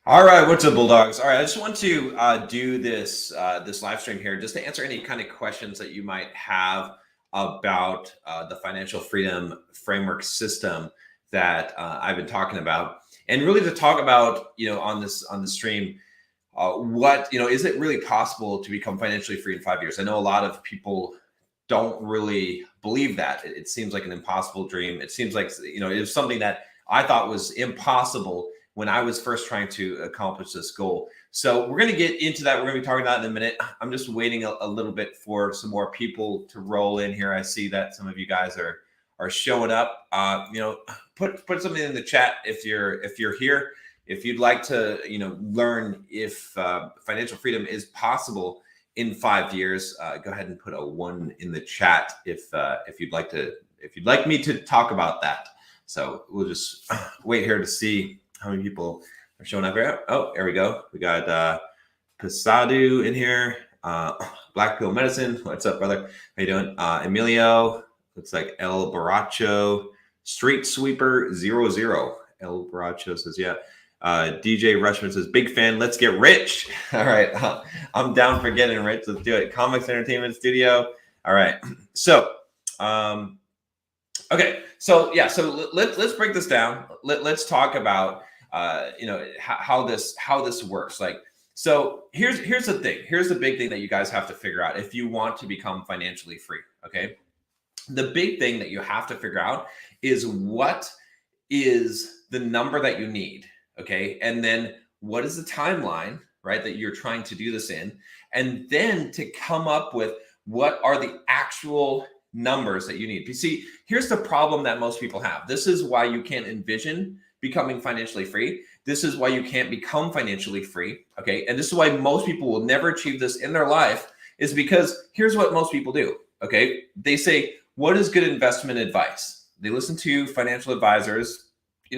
All right, what's up, Bulldogs? All right, I just want to do this live stream here just to answer any kind of questions that you might have about the financial freedom framework system that I've been talking about, and really to talk about on the stream what is it really possible to become financially free in 5 years? I know a lot of people don't really believe that. It seems like an impossible dream. It seems like it was something that I thought was impossible when I was first trying to accomplish this goal. So we're going to get into that. We're going to be talking about it in a minute. I'm just waiting a little bit for some more people to roll in here. I see that some of you guys are showing up. Put something in the chat if you're here. If you'd like to learn if financial freedom is possible in 5 years, go ahead and put a 1 in the chat if you'd like me to talk about that. So we'll just wait here to see how many people are showing up here. Oh, there we go. We got Pasadu in here. Black Pill Medicine. What's up, brother? How you doing? Emilio. Looks like El Baracho. Street Sweeper 00. El Baracho says, yeah. DJ Rushman says, big fan. Let's get rich. All right. I'm down for getting rich. Let's do it. Comics Entertainment Studio. All right. So, okay. So yeah. So let's break this down. Let's talk about how this works. Like, so here's the thing. Here's the big thing that you guys have to figure out if you want to become financially free. Okay. The big thing that you have to figure out is what is the number that you need. Okay. And then what is the timeline, right, that you're trying to do this in? And then to come up with what are the actual numbers that you need. You see, here's the problem that most people have. This is why you can't envision becoming financially free. This is why you can't become financially free. Okay. And this is why most people will never achieve this in their life, is because here's what most people do. Okay. They say, what is good investment advice? They listen to financial advisors,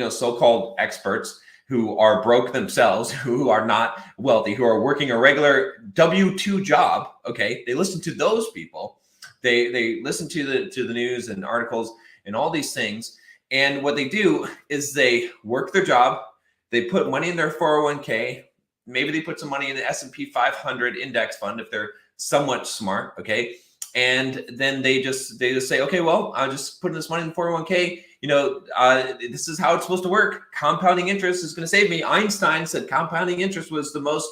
so-called experts who are broke themselves, who are not wealthy, who are working a regular W-2 job. Okay. They listen to those people. They listen to the news and articles and all these things. And what they do is they work their job. They put money in their 401k. Maybe they put some money in the S&P 500 index fund if they're somewhat smart. Okay. And then they just say, okay, well, I'll just put this money in the 401k. This is how it's supposed to work. Compounding interest is going to save me. Einstein said compounding interest was the most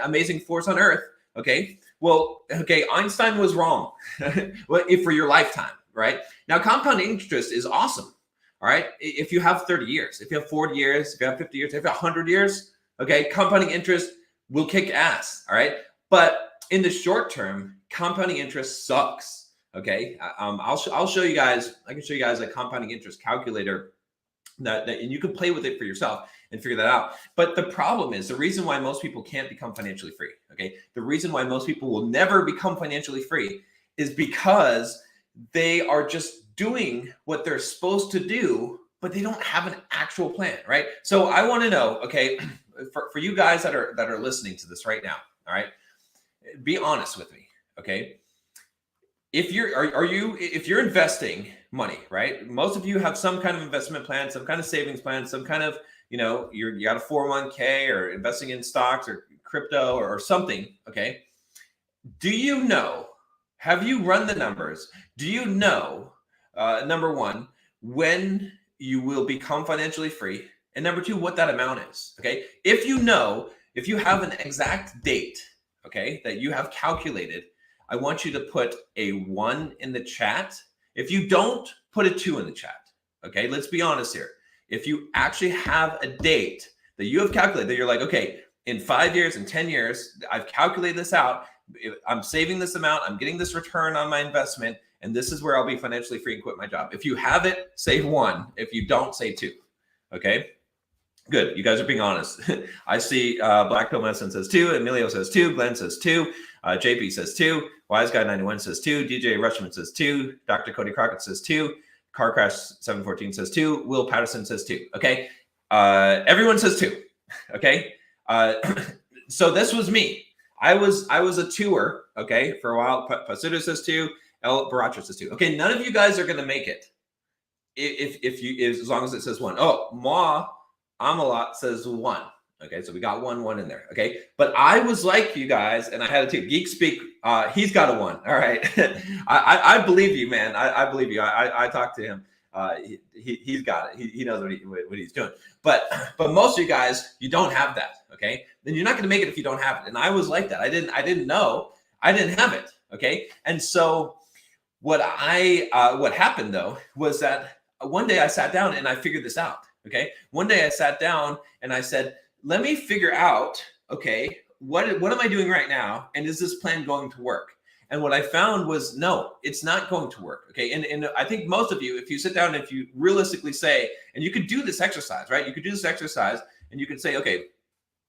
amazing force on earth. Okay. Well, okay, Einstein was wrong. For your lifetime, right? Now, compounding interest is awesome. All right. If you have 30 years, if you have 40 years, if you have 50 years, if you have 100 years, okay, compounding interest will kick ass. All right. But in the short term, compounding interest sucks. Okay. I'll show you guys. I can show you guys a compounding interest calculator and you can play with it for yourself and figure that out. But the problem is, the reason why most people can't become financially free, okay, the reason why most people will never become financially free is because they are just doing what they're supposed to do, but they don't have an actual plan, right? So I want to know, okay, for you guys that are listening to this right now, all right, be honest with me, okay? If you're investing money, right? Most of you have some kind of investment plan, some kind of savings plan, some kind of, you got a 401k or investing in stocks or crypto or something. Okay. Have you run the numbers? Do you know, number one, when you will become financially free? And number two, what that amount is. Okay. If you have an exact date, okay, that you have calculated, I want you to put a 1 in the chat. If you don't, put a 2 in the chat. Okay, let's be honest here. If you actually have a date that you have calculated, that you're like, okay, in 5 years, in 10 years, I've calculated this out. I'm saving this amount. I'm getting this return on my investment. And this is where I'll be financially free and quit my job. If you have it, say 1. If you don't, say 2. Okay. Good. You guys are being honest. I see Black Pill Medicine says 2. Emilio says 2. Glenn says 2. JP says 2. Wise Guy 91 says 2. DJ Rushman says 2. Dr. Cody Crockett says 2. Car Crash 714 says 2. Will Patterson says 2. Okay. Everyone says 2. Okay. So this was me. I was a 2er. Okay. For a while. Pasudo says 2. El Baracho says 2. Okay. None of you guys are going to make it. If as long as it says 1. Oh, Ma Amalot says 1. Okay, so we got 1 in there. Okay, but I was like you guys, and I had a two. Geek Speak, he's got a 1. All right, I believe you, man. I believe you. I talked to him. He's got it. He knows what he's doing. But most of you guys, you don't have that. Okay, then you're not going to make it if you don't have it. And I was like that. I didn't know. I didn't have it. Okay, and so what happened though was that one day I sat down and I figured this out. Okay, one day I sat down and I said, let me figure out, okay, what am I doing right now? And is this plan going to work? And what I found was, no, it's not going to work. Okay. And I think most of you, if you sit down, if you realistically say, and you could do this exercise, right? You could do this exercise and you could say, okay,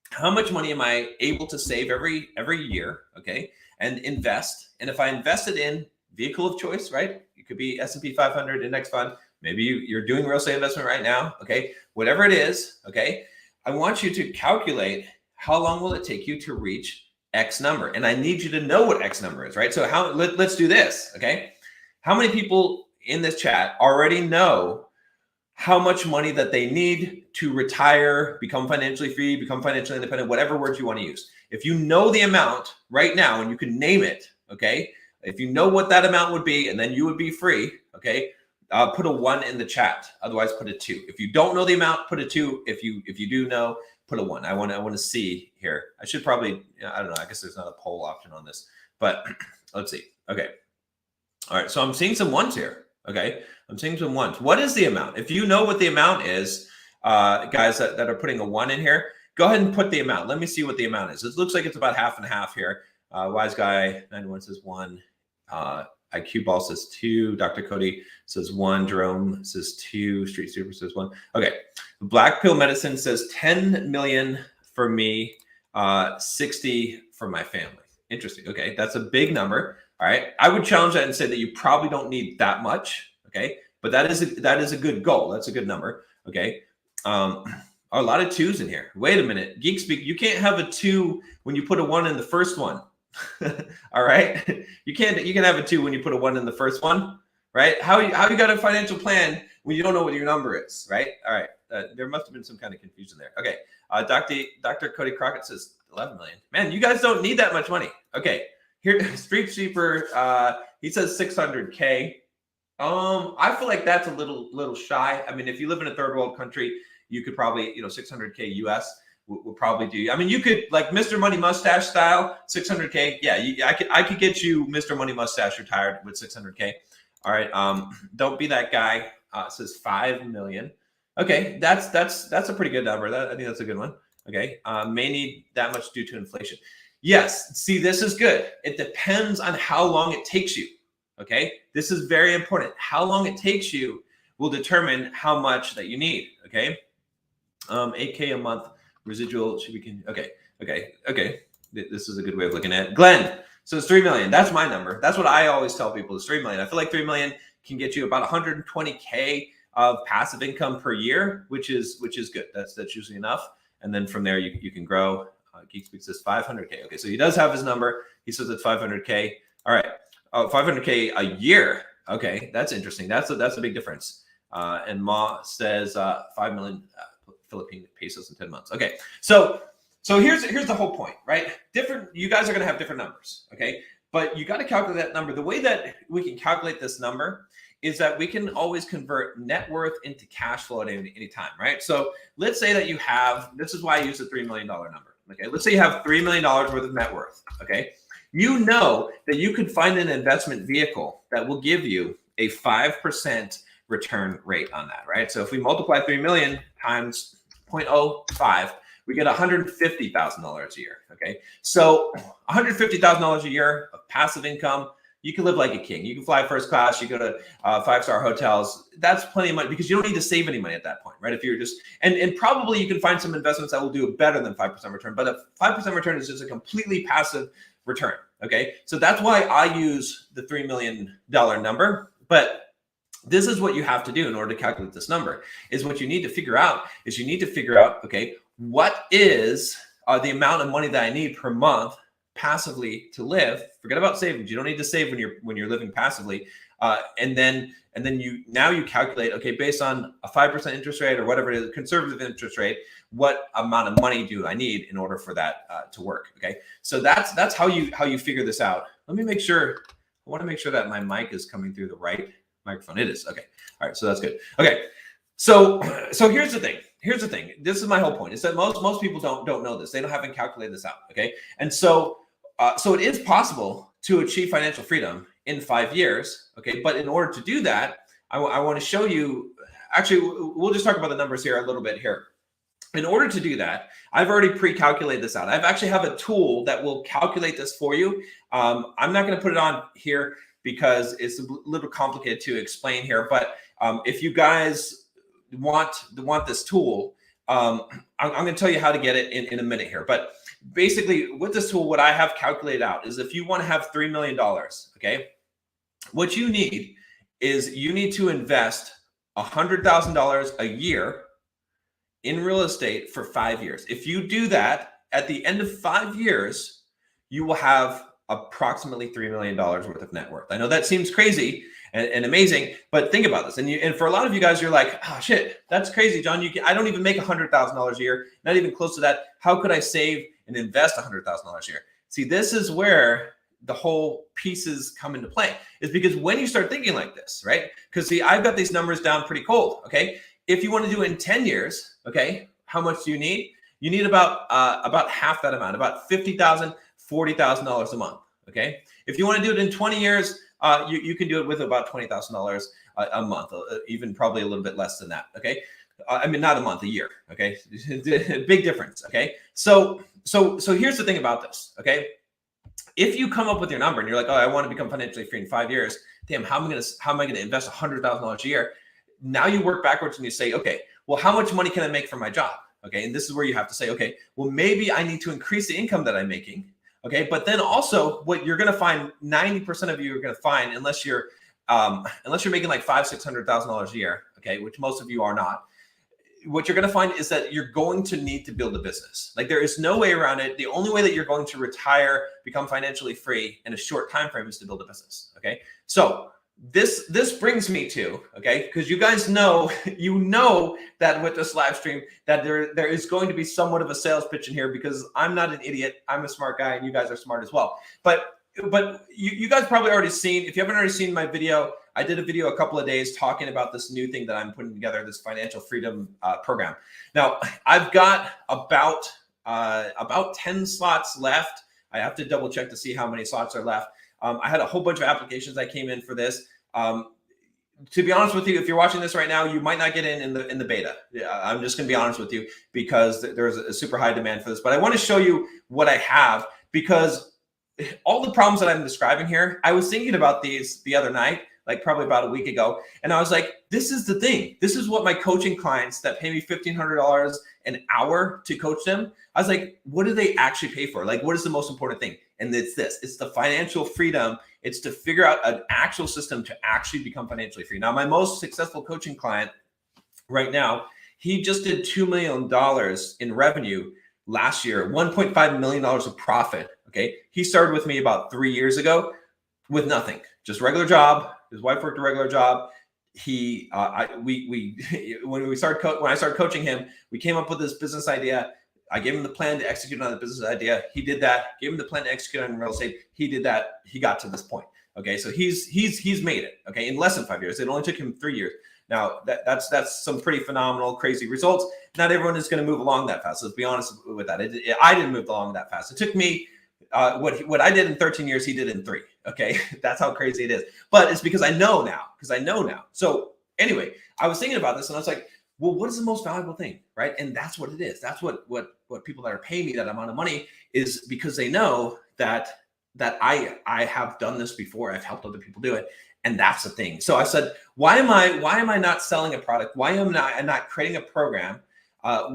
how much money am I able to save every year? Okay. And invest. And if I invested in vehicle of choice, right? It could be S&P 500 index fund. Maybe you're doing real estate investment right now. Okay. Whatever it is. Okay. I want you to calculate how long will it take you to reach X number. And I need you to know what X number is, right? So let's do this, okay? How many people in this chat already know how much money that they need to retire, become financially free, become financially independent, whatever words you want to use? If you know the amount right now and you can name it, okay? If you know what that amount would be and then you would be free, okay? Put a 1 in the chat. Otherwise, put a 2. If you don't know the amount, put a 2. If you do know, put a 1. I want to see here. I should probably, I don't know. I guess there's not a poll option on this, but let's see. Okay. All right. So I'm seeing some 1s here. Okay. I'm seeing some 1s. What is the amount? If you know what the amount is, guys that are putting a 1 in here, go ahead and put the amount. Let me see what the amount is. It looks like it's about half and half here. Wise Guy 91 says 1. IQ Ball says 2. Dr. Cody says 1. Jerome says 2. Street Super says 1. Okay. Black Pill Medicine says 10 million for me, 60 for my family. Interesting. Okay. That's a big number. All right. I would challenge that and say that you probably don't need that much. Okay. But that is a good goal. That's a good number. Okay. A lot of 2s in here. Wait a minute. Geek Speak, you can't have a 2 when you put a 1 in the first one. All right. You can have a 2 when you put a 1 in the first one, right? How you got a financial plan when you don't know what your number is, right? All right. There must have been some kind of confusion there. Okay. Dr. Cody Crockett says 11 million. Man, you guys don't need that much money. Okay. Here, Street Sweeper, he says 600K. I feel like that's a little shy. I mean, if you live in a third world country, you could probably, 600K US. Will probably do. I mean, you could, like Mr. Money Mustache style, 600K. Yeah, I could get you Mr. Money Mustache retired with 600K. All right. Don't be that guy. It says 5 million. Okay, that's a pretty good number. I think that's a good one. Okay. May need that much due to inflation. Yes. See, this is good. It depends on how long it takes you. Okay. This is very important. How long it takes you will determine how much that you need. Okay. 8K a month. Residual should be okay. This is a good way of looking at it. Glenn, so it's 3 million. That's my number. That's what I always tell people is 3 million. I feel like 3 million can get you about 120K of passive income per year, which is good. That's usually enough. And then from there you can grow. Geek Speak says 500K. Okay, so he does have his number. He says it's 500K. All right, 500K a year. Okay, that's interesting. That's a big difference. And Ma says 5 million. Philippine pesos in 10 months. Okay. So here's the whole point, right? You guys are going to have different numbers. Okay. But you got to calculate that number. The way that we can calculate this number is that we can always convert net worth into cash flow at any time, right? So let's say that you have, this is why I use the $3 million number. Okay. Let's say you have $3 million worth of net worth. Okay. You know that you could find an investment vehicle that will give you a 5% return rate on that, right? So if we multiply 3 million times 0.05, we get $150,000 a year. Okay. So $150,000 a year of passive income, you can live like a king. You can fly first class. You go to 5-star hotels. That's plenty of money because you don't need to save any money at that point, right? If you're just, and probably you can find some investments that will do better than 5% return, but a 5% return is just a completely passive return. Okay. So that's why I use the $3 million number, but this is what you have to do in order to calculate this number is what you need to figure out okay, what is the amount of money that I need per month passively to live. Forget about savings. You don't need to save when you're living passively. And then you calculate, okay, based on a 5% interest rate or whatever it is, conservative interest rate, what amount of money do I need in order for that to work? Okay, so that's how you figure this out. Let me make sure. I want to make sure that my mic is coming through the right microphone. It is. Okay. All right. So that's good. Okay. So here's the thing. This is my whole point. Is that most people don't know this. They haven't calculated this out. Okay. And so it is possible to achieve financial freedom in 5 years. Okay. But in order to do that, I want to show you. Actually, we'll just talk about the numbers here a little bit here. In order to do that, I've already pre-calculated this out. I've actually have a tool that will calculate this for you. I'm not going to put it on here because it's a little complicated to explain here. But if you guys want this tool, I'm going to tell you how to get it in a minute here. But basically, with this tool, what I have calculated out is if you want to have $3 million, okay, what you need is you need to invest $100,000 a year in real estate for 5 years. If you do that, at the end of 5 years, you will have approximately $3 million worth of net worth. I know that seems crazy and amazing, but think about this. And for a lot of you guys, you're like, oh shit, that's crazy, John. I don't even make $100,000 a year, not even close to that. How could I save and invest $100,000 a year? See, this is where the whole pieces come into play, is because when you start thinking like this, right? Because see, I've got these numbers down pretty cold, okay? If you want to do it in 10 years, okay, how much do you need? You need about half that amount, about $50,000, $40,000 a month, okay? If you want to do it in 20 years, you can do it with about $20,000 a month, even probably a little bit less than that, okay? I mean, not a month, a year, okay? Big difference, okay? So here's the thing about this, okay? If you come up with your number and you're like, oh, I want to become financially free in 5 years, damn, how am I gonna invest $100,000 a year? Now you work backwards and you say, okay, well, how much money can I make from my job? Okay, and this is where you have to say, okay, well, maybe I need to increase the income that I'm making. Okay, but then also what you're going to find, 90% of you are going to find, unless you're making like $500,000-$600,000 a year, okay, which most of you are not. What you're going to find is that you're going to need to build a business. Like there is no way around it. The only way that you're going to retire, become financially free in a short time frame is to build a business. Okay, so this brings me to, okay, because you guys know, that with this live stream that there is going to be somewhat of a sales pitch in here, because I'm not an idiot. I'm a smart guy and you guys are smart as well. But you guys probably already seen, if you haven't already seen my video, I did a video a couple of days talking about this new thing that I'm putting together, this financial freedom program. Now I've got about 10 slots left. I have to double check to see how many slots are left. I had a whole bunch of applications that came in for this. To be honest with you, if you're watching this right now, you might not get in the beta. Yeah, I'm just going to be honest with you, because there's a super high demand for this. But I want to show you what I have, because all the problems that I'm describing here, I was thinking about these the other night, like probably about a week ago. And I was like, this is the thing. This is what my coaching clients that pay me $1,500 an hour to coach them. I was like, what do they actually pay for? Like, what is the most important thing? And it's this, it's the financial freedom. It's to figure out an actual system to actually become financially free. Now, my most successful coaching client right now, he just did $2 million in revenue last year, $1.5 million of profit. Okay. He started with me about 3 years ago with nothing, just regular job. His wife worked a regular job. When I started coaching him, we came up with this business idea. I gave him the plan to execute on the business idea. He did that. Gave him the plan to execute on real estate. He did that. He got to this point. Okay, so he's made it. Okay, in less than 5 years. It only took him 3 years. Now that's some pretty phenomenal, crazy results. Not everyone is going to move along that fast. Let's be honest with that. I didn't move along that fast. It took me what I did in 13 years, he did in 3. Okay, that's how crazy it is. But it's because I know now. So anyway, I was thinking about this and I was like, well, what is the most valuable thing, right? And that's what it is. That's what people that are paying me that amount of money is, because they know that I have done this before. I've helped other people do it, and that's the thing. So I said, why am I not selling a product? Why am I not creating a program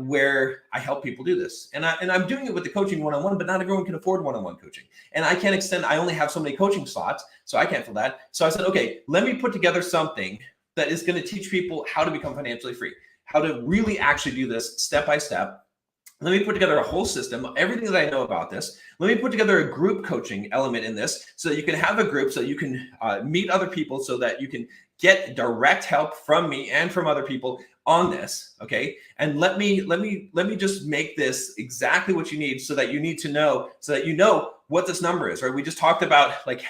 where I help people do this? And I'm doing it with the coaching one-on-one, but not everyone can afford one-on-one coaching. And I can't extend. I only have so many coaching slots, so I can't fill that. So I said, okay, let me put together something that is going to teach people how to become financially free, how to really actually do this step by step. Let me put together a whole system, everything that I know about this. Let me put together a group coaching element in this, so that you can have a group, so you can meet other people, so that you can get direct help from me and from other people on this, okay? And let me just make this exactly what you need, so that you need to know, so that you know what this number is, right? We just talked about, like,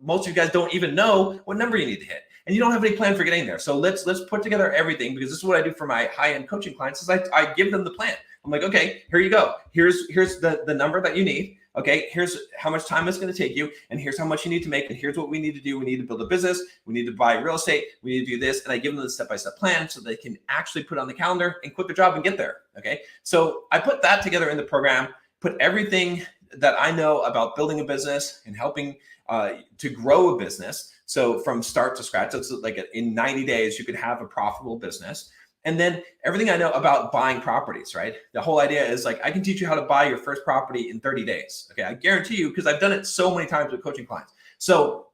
most of you guys don't even know what number you need to hit, and you don't have any plan for getting there. So let's put together everything, because this is what I do for my high-end coaching clients, is I give them the plan. I'm like, okay, here you go. Here's the number that you need. Okay, here's how much time it's going to take you, and here's how much you need to make, and here's what we need to do. We need to build a business. We need to buy real estate. We need to do this. And I give them the step-by-step plan, so they can actually put it on the calendar and quit their job and get there. Okay, so I put that together in the program, put everything that I know about building a business and helping to grow a business. So from start to scratch, so it's like in 90 days, you could have a profitable business. And then everything I know about buying properties, right? The whole idea is, like, I can teach you how to buy your first property in 30 days. Okay, I guarantee you, because I've done it so many times with coaching clients. So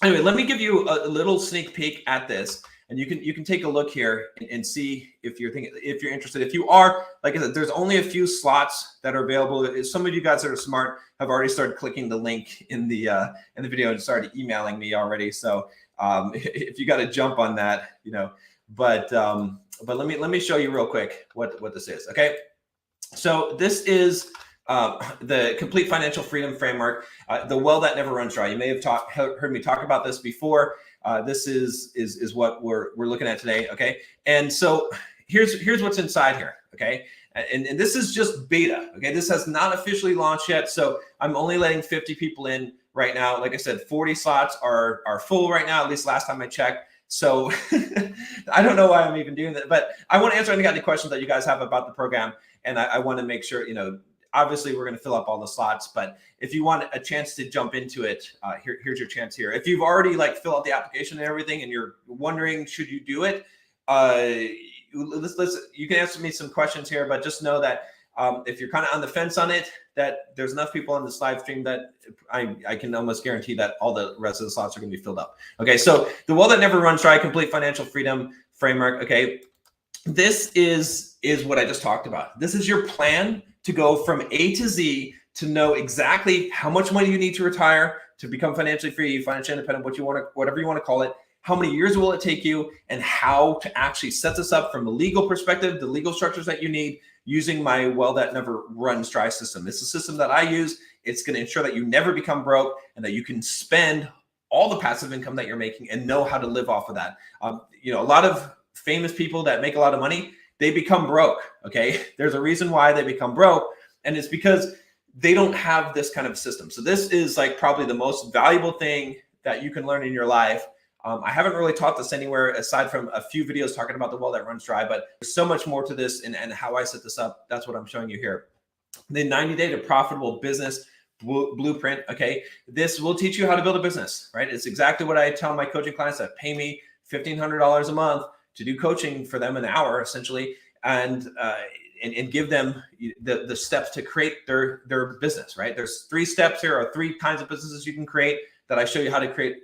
anyway, let me give you a little sneak peek at this, and you can take a look here and see if you're interested. If you are, like I said, there's only a few slots that are available. Some of you guys that are smart have already started clicking the link in the video and started emailing me already. So if you got to jump on that, but let me show you real quick what this is. Okay, so this is the Complete Financial Freedom Framework, the well that never runs dry. You may have heard me talk about this before. This is what we're looking at today. Okay, and so here's what's inside here. Okay, and this is just beta. Okay, this has not officially launched yet, so I'm only letting 50 people in right now. Like I said, 40 slots are full right now, at least last time I checked. So I don't know why I'm even doing that, but I want to answer any questions that you guys have about the program. And I want to make sure, obviously we're going to fill up all the slots, but if you want a chance to jump into it, here's your chance here. If you've already filled out the application and everything, and you're wondering, should you do it? You can answer me some questions here, but just know that if you're kind of on the fence on it, that there's enough people on this live stream that I can almost guarantee that all the rest of the slots are going to be filled up. Okay, so the well that never runs dry, Complete Financial Freedom Framework. Okay, this is what I just talked about. This is your plan to go from A to Z, to know exactly how much money you need to retire, to become financially free, financially independent, whatever you want to call it. How many years will it take you, and how to actually set this up from a legal perspective, the legal structures that you need, using my well that never runs dry system. It's a system that I use. It's going to ensure that you never become broke, and that you can spend all the passive income that you're making and know how to live off of that. A lot of famous people that make a lot of money, they become broke. Okay, there's a reason why they become broke, and it's because they don't have this kind of system. So this is probably the most valuable thing that you can learn in your life. I haven't really taught this anywhere aside from a few videos talking about the well that runs dry, but there's so much more to this, and how I set this up. That's what I'm showing you here. The 90-day to profitable business blueprint. Okay, this will teach you how to build a business, right? It's exactly what I tell my coaching clients that pay me $1,500 a month to do coaching for them, an hour essentially, and give them the steps to create their business, right? There's 3 steps here, or 3 kinds of businesses you can create that I show you how to create.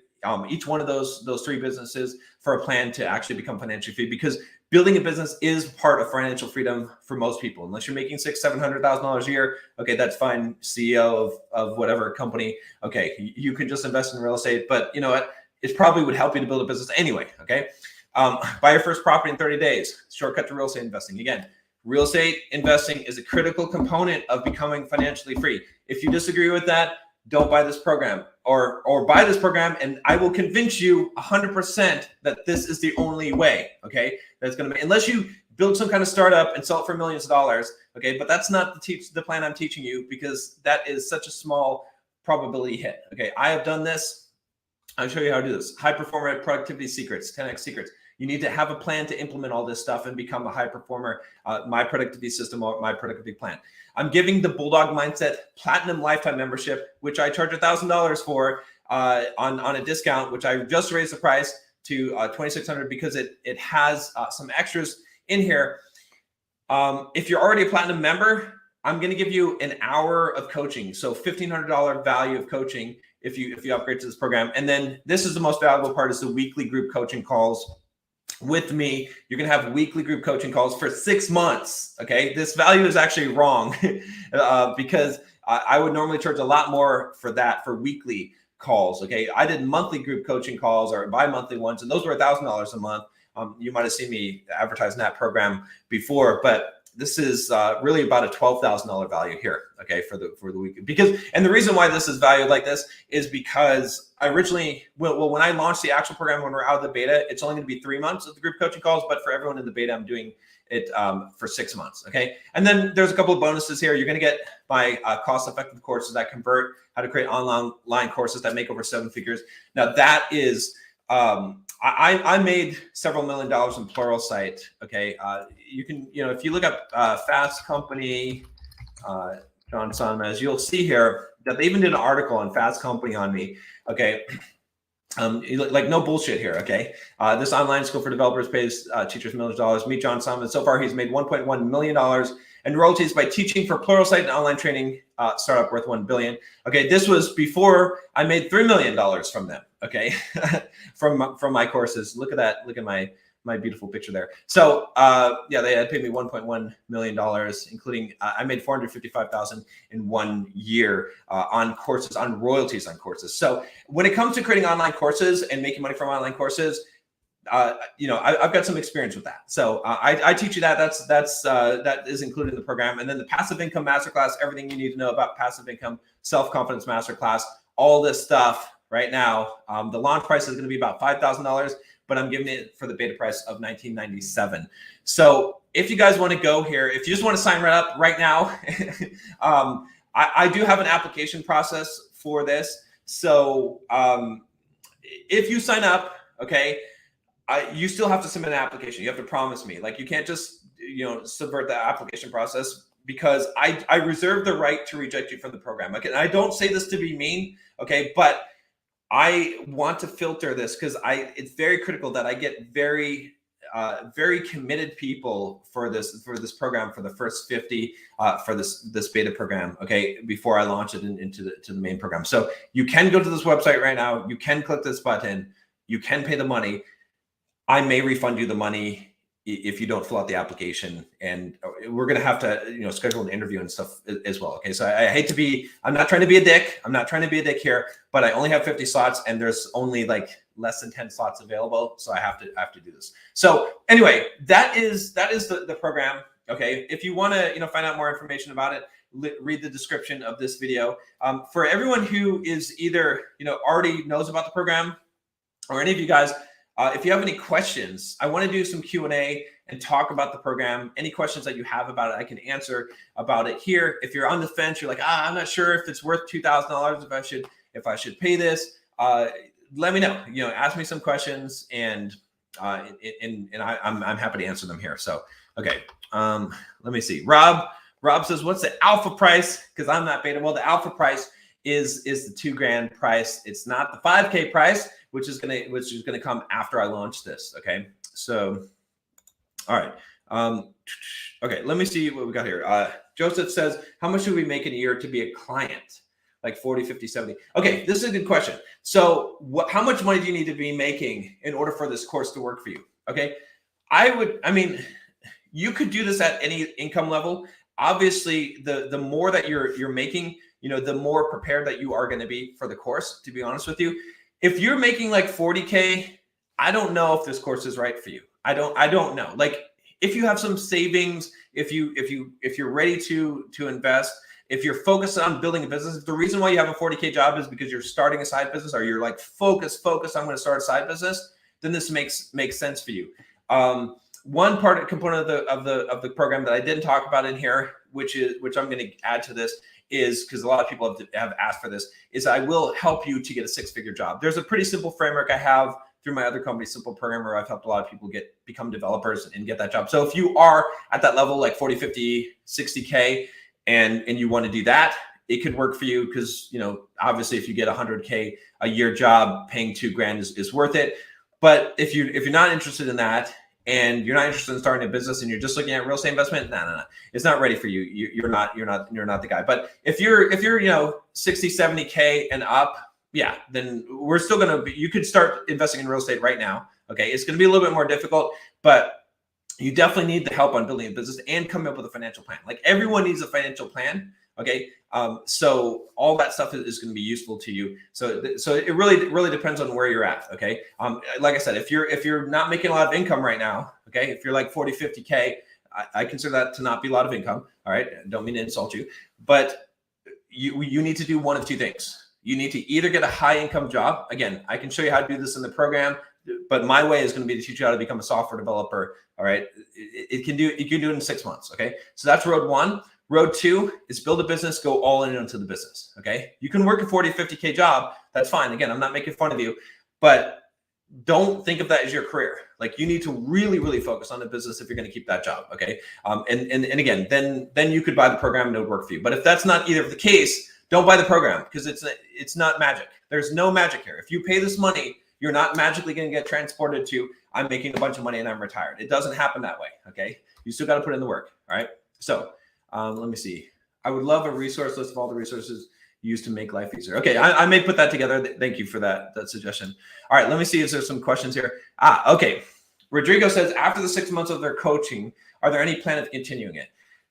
Each one of those 3 businesses for a plan to actually become financially free, because building a business is part of financial freedom for most people. Unless you're making $600,000-$700,000 a year, okay, that's fine. CEO of whatever company, okay, you can just invest in real estate. But you know what? It probably would help you to build a business anyway. Okay, buy your first property in 30 days. Shortcut to real estate investing. Again, real estate investing is a critical component of becoming financially free. If you disagree with that, don't buy this program, or buy this program, and I will convince you 100% that this is the only way. Okay, that's going to be, unless you build some kind of startup and sell it for millions of dollars. Okay, but that's not the plan I'm teaching you, because that is such a small probability hit. Okay, I have done this. I'll show you how to do this. High performer productivity secrets, 10x secrets. You need to have a plan to implement all this stuff and become a high performer. My productivity system, or my productivity plan. I'm giving the Bulldog Mindset Platinum Lifetime Membership, which I charge $1,000 for on a discount, which I just raised the price to $2,600 because it has some extras in here. If you're already a Platinum member, I'm going to give you an hour of coaching, so $1,500 value of coaching if you upgrade to this program. And then this is the most valuable part, is the weekly group coaching calls with me. You're going to have weekly group coaching calls for 6 months. Okay, this value is actually wrong because I would normally charge a lot more for that, for weekly calls. Okay, I did monthly group coaching calls, or bi-monthly ones, and those were $1,000 a month. You might have seen me advertise in that program before, but this is really about a $12,000 value here, okay, for the week. Because, and the reason why this is valued like this is because I originally, well, when I launched the actual program, when we're out of the beta, it's only going to be 3 months of the group coaching calls, but for everyone in the beta, I'm doing it for 6 months, okay? And then there's a couple of bonuses here. You're going to get my cost-effective courses that convert, how to create online courses that make over 7 figures. Now that is, I made several $1 million in Pluralsight. Okay, you can, if you look up Fast Company, John Sonmez, you'll see here that they even did an article on Fast Company on me. Okay, like no bullshit here. Okay, this online school for developers pays teachers millions of dollars. Meet John Sonmez. So far, he's made $1.1 million in royalties by teaching for Pluralsight, an online training startup worth $1 billion. Okay, this was before I made $3 million from them. Okay, from my courses. Look at that. Look at my beautiful picture there. So yeah, they had paid me $1.1 million, including I made $455,000 in 1 year on courses, on royalties on courses. So when it comes to creating online courses and making money from online courses, I've got some experience with that. So I teach you that. That is included in the program. And then the passive income masterclass, everything you need to know about passive income, self-confidence masterclass, all this stuff right now. The launch price is going to be about $5,000, but I'm giving it for the beta price of $19.97. So if you guys want to go here, if you just want to sign right up right now, I do have an application process for this. So if you sign up, okay, you still have to submit an application. You have to promise me. Like, you can't just, subvert the application process, because I reserve the right to reject you from the program. Okay, and I don't say this to be mean, okay, but I want to filter this because it's very critical that I get very committed people for this program, for the first 50 for this beta program, okay, before I launch it into the main program. So you can go to this website right now. You can click this button. You can pay the money. I may refund you the money if you don't fill out the application, and we're going to have to, schedule an interview and stuff as well. Okay. So I hate to be, I'm not trying to be a dick. I'm not trying to be a dick here, but I only have 50 slots and there's only like less than 10 slots available. So I have to do this. So anyway, that is the program. Okay. If you want to, find out more information about it, read the description of this video. For everyone who is either, already knows about the program, or any of you guys, if you have any questions, I want to do some Q&A and talk about the program. Any questions that you have about it, I can answer about it here. If you're on the fence, you're like, I'm not sure if it's worth $2,000, if I should pay this. Let me know. Ask me some questions, and I'm happy to answer them here. So okay, let me see. Rob says, what's the alpha price? Because I'm not beta. Well, the alpha price is the $2,000 price. It's not the $5K price, which is gonna come after I launch this. Okay, so all right. Okay, let me see what we got here. Joseph says, how much should we make in a year to be a client? Like 40, 50, 70. Okay, this is a good question. So how much money do you need to be making in order for this course to work for you? Okay, you could do this at any income level. Obviously, the more that you're making, the more prepared that you are going to be for the course, to be honest with you. If you're making like 40K, I don't know if this course is right for you. I don't know. Like, if you have some savings, if you're ready to invest, if you're focused on building a business, the reason why you have a 40K job is because you're starting a side business, or you're like focused, I'm going to start a side business, then this makes sense for you. One component of the program that I didn't talk about in here, which I'm going to add to this, is, because a lot of people have asked for this, is I will help you to get a 6-figure job. There's a pretty simple framework I have through my other company, Simple Programmer. I've helped a lot of people become developers and get that job. So if you are at that level, like 40, 50, 60K, and you want to do that, it could work for you, because, obviously if you get a 100K a year job, paying $2,000 is worth it. But if you're not interested in that, and you're not interested in starting a business, and you're just looking at real estate investment, no, it's not ready for you. You're not the guy. But if you're 60, 70K and up, yeah, then we're still you could start investing in real estate right now. Okay, it's going to be a little bit more difficult, but you definitely need the help on building a business and coming up with a financial plan. Like, everyone needs a financial plan. Okay. So all that stuff is going to be useful to you. So it really depends on where you're at. Okay. Like I said, if you're not making a lot of income right now, okay, if you're like 40, 50K, I consider that to not be a lot of income. All right. I don't mean to insult you, but you need to do one of two things. You need to either get a high income job. Again, I can show you how to do this in the program, but my way is going to be to teach you how to become a software developer. All right. You can do it in 6 months. Okay. So that's road one. Road two is build a business, go all in into the business. Okay. You can work a 40, 50K job. That's fine. Again, I'm not making fun of you, but don't think of that as your career. Like you need to really focus on the business if you're going to keep that job. Okay. And again, then you could buy the program and it would work for you. But if that's not either of the case, don't buy the program because it's not magic. There's no magic here. If you pay this money, you're not magically going to get transported to I'm making a bunch of money and I'm retired. It doesn't happen that way. Okay. You still got to put in the work. All right. So let me see. I would love a resource list of all the resources used to make life easier. Okay, I may put that together. Thank you for that suggestion. All right, let me see if there's some questions here. Okay. Rodrigo says, after the 6 months of their coaching, are there any plan of continuing it?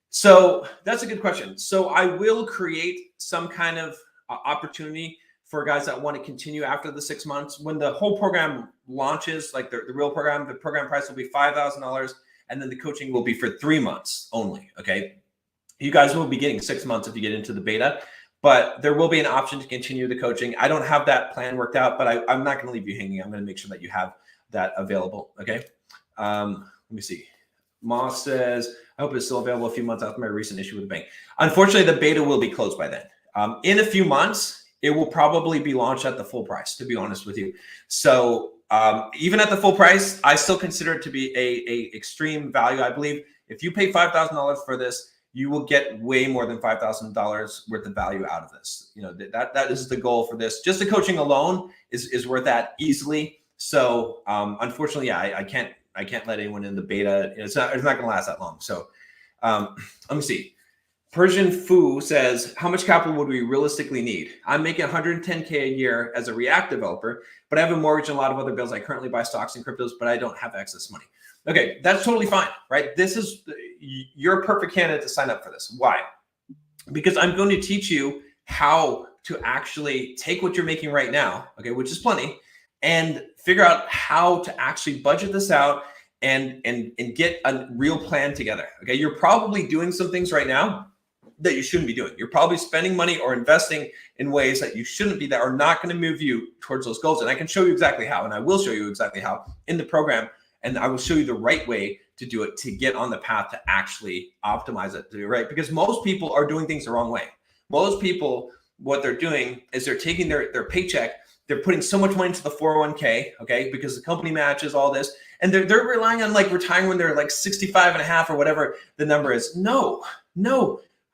So that's a good question. So I will create some kind of opportunity for guys that want to continue after the 6 months. When the whole program launches, like the real program, the program price will be $5,000, and then the coaching will be for 3 months only. Okay. You guys will be getting 6 months if you get into the beta, but there will be an option to continue the coaching. I don't have that plan worked out, but I'm not going to leave you hanging. I'm going to make sure that you have that available. Okay. Let me see. Moss says, I hope it's still available a few months after my recent issue with the bank. Unfortunately, the beta will be closed by then. In a few months, it will probably be launched at the full price, to be honest with you. So even at the full price, I still consider it to be a extreme value. I believe if you pay $5,000 for this, you will get way more than $5,000 worth of value out of this. You know, that is the goal for this. Just the coaching alone is worth that easily. So unfortunately, yeah, I can't let anyone in the beta. It's not going to last that long. So let me see. Persian Fu says, how much capital would we realistically need? I'm making 110K a year as a React developer, but I have a mortgage and a lot of other bills. I currently buy stocks and cryptos, but I don't have excess money. Okay, that's totally fine, right? You're a perfect candidate to sign up for this. Why? Because I'm going to teach you how to actually take what you're making right now, okay, which is plenty, and figure out how to actually budget this out and get a real plan together. Okay, you're probably doing some things right now that you shouldn't be doing. You're probably spending money or investing in ways that you shouldn't be, that are not going to move you towards those goals. And I can show you exactly how, and I will show you exactly how in the program. And I will show you the right way to do it to get on the path to actually optimize it, right? Because most people are doing things the wrong way. Most people, what they're doing is they're taking their paycheck, they're putting so much money into the 401k, okay, because the company matches all this, and they're relying on like retiring when they're like 65 and a half or whatever the number is. No,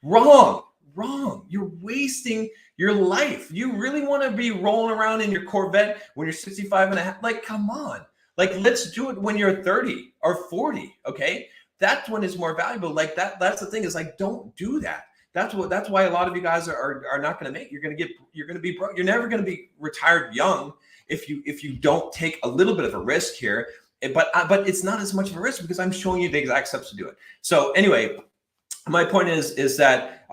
wrong. You're wasting your life. You really want to be rolling around in your Corvette when you're 65 and a half? Like, come on. Like, let's do it when you're 30 or 40. Okay. That's when it's more valuable. Like that's the thing, is like, don't do that. That's why a lot of you guys are not going to make, you're going to be broke. You're never going to be retired young if you don't take a little bit of a risk here. But it's not as much of a risk because I'm showing you the exact steps to do it. So anyway, my point is that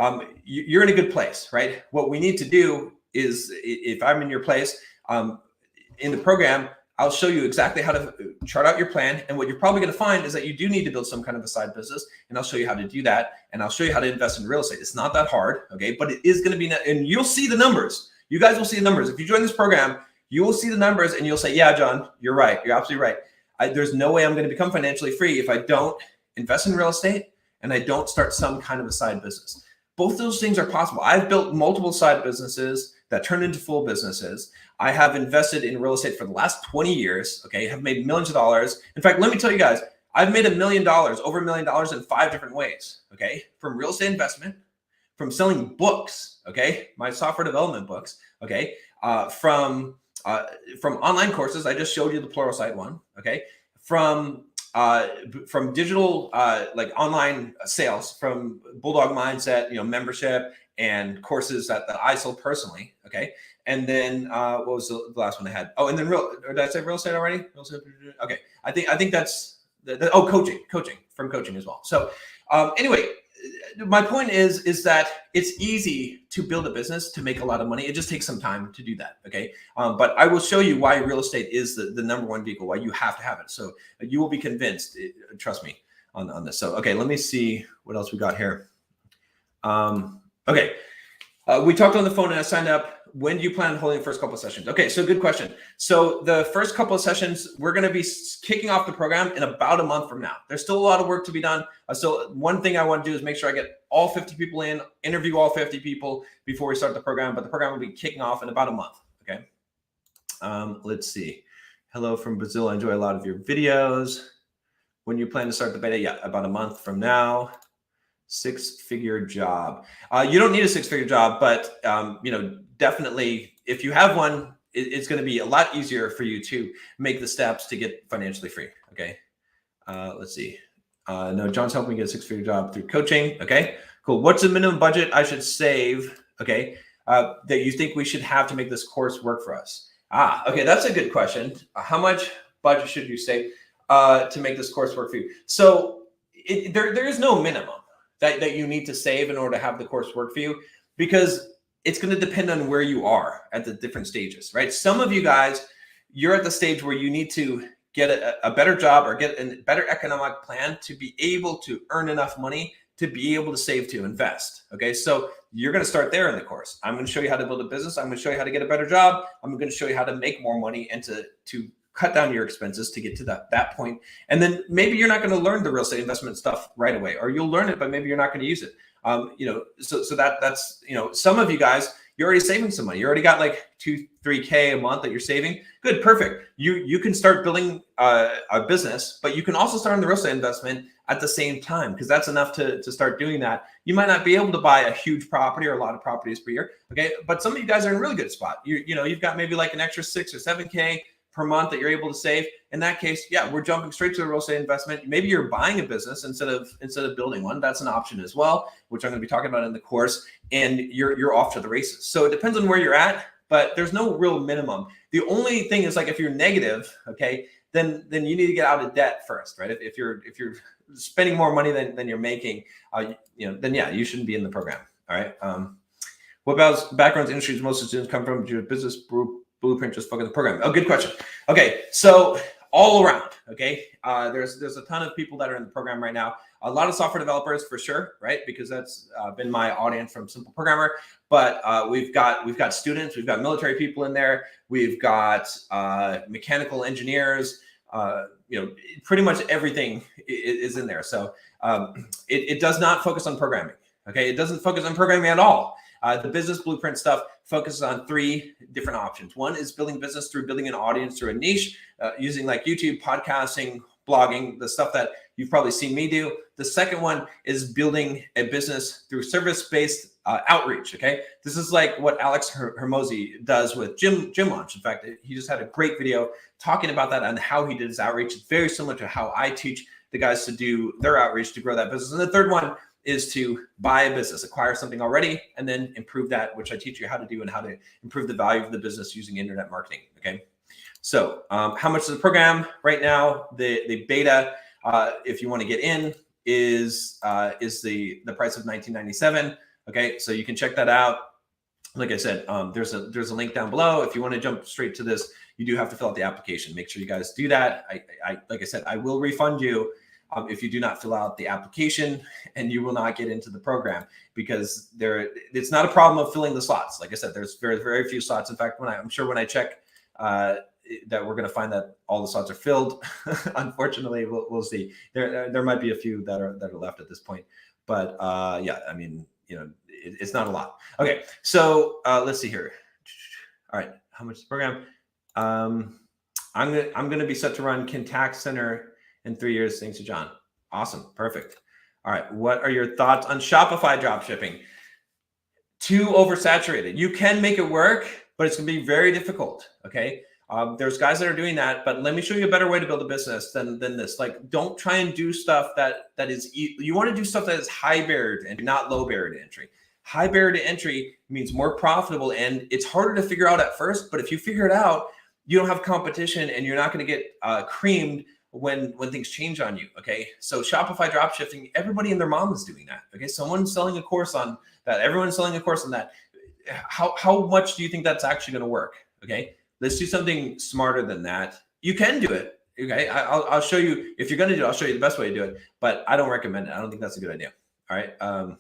you're in a good place, right? What we need to do is, if I'm in your place, in the program, I'll show you exactly how to chart out your plan. And what you're probably going to find is that you do need to build some kind of a side business. And I'll show you how to do that. And I'll show you how to invest in real estate. It's not that hard, okay? But it is going to be, and you'll see the numbers. You guys will see the numbers. If you join this program, you will see the numbers and you'll say, yeah, John, you're right. You're absolutely right. There's no way I'm going to become financially free if I don't invest in real estate and I don't start some kind of a side business. Both those things are possible. I've built multiple side businesses that turned into full businesses. I have invested in real estate for the last 20 years, okay, have made millions of dollars. In fact, let me tell you guys, I've made $1 million, over $1 million in 5 different ways, okay, from real estate investment, from selling books, okay, my software development books, okay, from online courses. I just showed you the Pluralsight one, okay, from digital like online sales, from Bulldog Mindset, membership and courses that I sold personally, okay. And then what was the last one I had? Oh, and then did I say real estate already? Real estate, okay. I think that's coaching as well. So anyway, my point is that it's easy to build a business to make a lot of money. It just takes some time to do that. Okay. But I will show you why real estate is the number one vehicle, why you have to have it. So you will be convinced, trust me on this. So, okay, let me see what else we got here. Okay. We talked on the phone and I signed up. When do you plan on holding the first couple of sessions? Okay, so good question. So the first couple of sessions, we're going to be kicking off the program in about a month from now. There's still a lot of work to be done. So one thing I want to do is make sure I get all 50 people in, interview all 50 people before we start the program. But the program will be kicking off in about a month. Okay. Let's see. Hello from Brazil. I enjoy a lot of your videos. When you plan to start the beta? Yeah, about a month from now. 6-figure job. You don't need a 6-figure job, but definitely if you have one, it's going to be a lot easier for you to make the steps to get financially free. Okay. Let's see. No, John's helping me get a 6-figure job through coaching. Okay, cool. What's the minimum budget I should save? Okay. That you think we should have to make this course work for us? Okay. That's a good question. How much budget should you save to make this course work for you? So there is no minimum that you need to save in order to have the course work for you, because it's going to depend on where you are at the different stages, right? Some of you guys, you're at the stage where you need to get a better job or get a better economic plan to be able to earn enough money to be able to save to invest. Okay, so you're going to start there in the course. I'm going to show you how to build a business. I'm going to show you how to get a better job. I'm going to show you how to make more money and to cut down your expenses to get to that point. And then maybe you're not going to learn the real estate investment stuff right away, or you'll learn it, but maybe you're not going to use it. So that's, some of you guys, you're already saving some money. You already got like 2-3K a month that you're saving. Good, perfect. You can start building a business, but you can also start on the real estate investment at the same time, because that's enough to start doing that. You might not be able to buy a huge property or a lot of properties per year. Okay, but some of you guys are in a really good spot. You've got maybe like an extra 6 or 7K per month that you're able to save. In that case, yeah, we're jumping straight to the real estate investment. Maybe you're buying a business instead of building one. That's an option as well, which I'm going to be talking about in the course. And you're off to the races. So it depends on where you're at, but there's no real minimum. The only thing is, like, if you're negative, okay, then you need to get out of debt first, right? If you're spending more money than you're making, then yeah, you shouldn't be in the program. All right. What about backgrounds, industries most students come from? Your business blueprint, just focus the program? Oh, good question. Okay, so all around, okay, there's a ton of people that are in the program right now. A lot of software developers for sure, right? Because that's been my audience from Simple Programmer. But we've got students, we've got military people in there, we've got mechanical engineers. Pretty much everything is in there. So it does not focus on programming. Okay, it doesn't focus on programming at all. The business blueprint stuff focuses on 3 different options. One is building business through building an audience through a niche, using like YouTube, podcasting, blogging, the stuff that you've probably seen me do. The second one is building a business through service-based outreach. Okay, this is like what Alex Hermosi does with Gym Launch. In fact, he just had a great video talking about that and how he did his outreach. It's very similar to how I teach the guys to do their outreach to grow that business. And the third one is to buy a business, acquire something already, and then improve that, which I teach you how to do and how to improve the value of the business using internet marketing. Okay. So how much is the program right now? The beta, if you want to get in, is the price of $19.97. Okay. So you can check that out. Like I said, there's a link down below. If you want to jump straight to this, you do have to fill out the application. Make sure you guys do that. I like I said, I will refund you if you do not fill out the application, and you will not get into the program, because it's not a problem of filling the slots. Like I said, there's very, very few slots. In fact, I'm sure when I check that we're going to find that all the slots are filled. Unfortunately, we'll see. There might be a few that are left at this point, but yeah, I mean, it's not a lot. Okay, so let's see here. All right, how much is the program? I'm gonna be set to run Contact Center in 3 years, thanks to John. Awesome, perfect. All right, what are your thoughts on Shopify dropshipping? Too oversaturated. You can make it work, but it's gonna be very difficult. Okay, there's guys that are doing that, but let me show you a better way to build a business than this. Like, don't try and do stuff that is. You want to do stuff that is high barrier to entry, not low barrier to entry. High barrier to entry means more profitable, and it's harder to figure out at first. But if you figure it out, you don't have competition, and you're not going to get creamed when things change on you. Okay, so Shopify dropshipping, everybody and their mom is doing that. Okay, someone's selling a course on that. Everyone's selling a course on that. How much do you think that's actually going to work? Okay, let's do something smarter than that. You can do it. Okay, I'll show you. If you're going to do it, I'll show you the best way to do it, but I don't recommend it. I don't think that's a good idea. All right.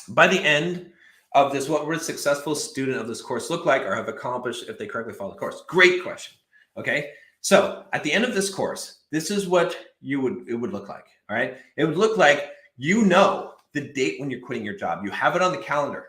By the end of this, what would a successful student of this course look like or have accomplished if they correctly follow the course? Great question. Okay, so at the end of this course, this is what it would look like. All right, it would look like, you know, the date when you're quitting your job. You have it on the calendar.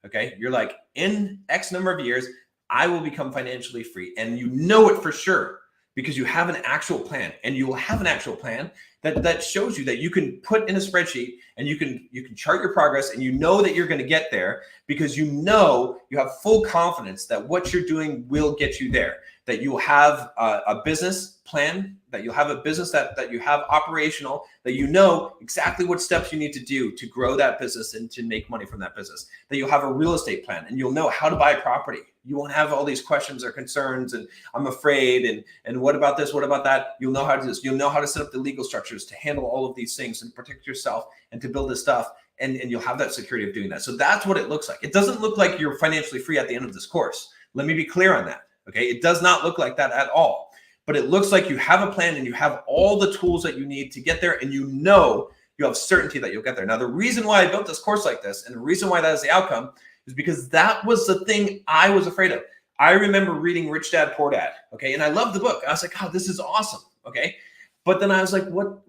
Okay, you're like, in X number of years, I will become financially free, and you know it for sure because you have an actual plan, and you will have an actual plan that shows you that you can put in a spreadsheet, and you can chart your progress, and you know that you're going to get there because you know you have full confidence that what you're doing will get you there, that you will have a business plan, that you'll have a business that you have operational, that you know exactly what steps you need to do to grow that business and to make money from that business, that you'll have a real estate plan, and you'll know how to buy property. You won't have all these questions or concerns and I'm afraid and what about this, what about that? You'll know how to do this. You'll know how to set up the legal structures to handle all of these things and protect yourself and to build this stuff. And you'll have that security of doing that. So that's what it looks like. It doesn't look like you're financially free at the end of this course. Let me be clear on that. Okay, it does not look like that at all. But it looks like you have a plan and you have all the tools that you need to get there, and you know you have certainty that you'll get there. Now, the reason why I built this course like this, and the reason why that is the outcome, is because that was the thing I was afraid of. I remember reading Rich Dad, Poor Dad, okay? And I loved the book. I was like, oh, this is awesome, okay? But then I was like, what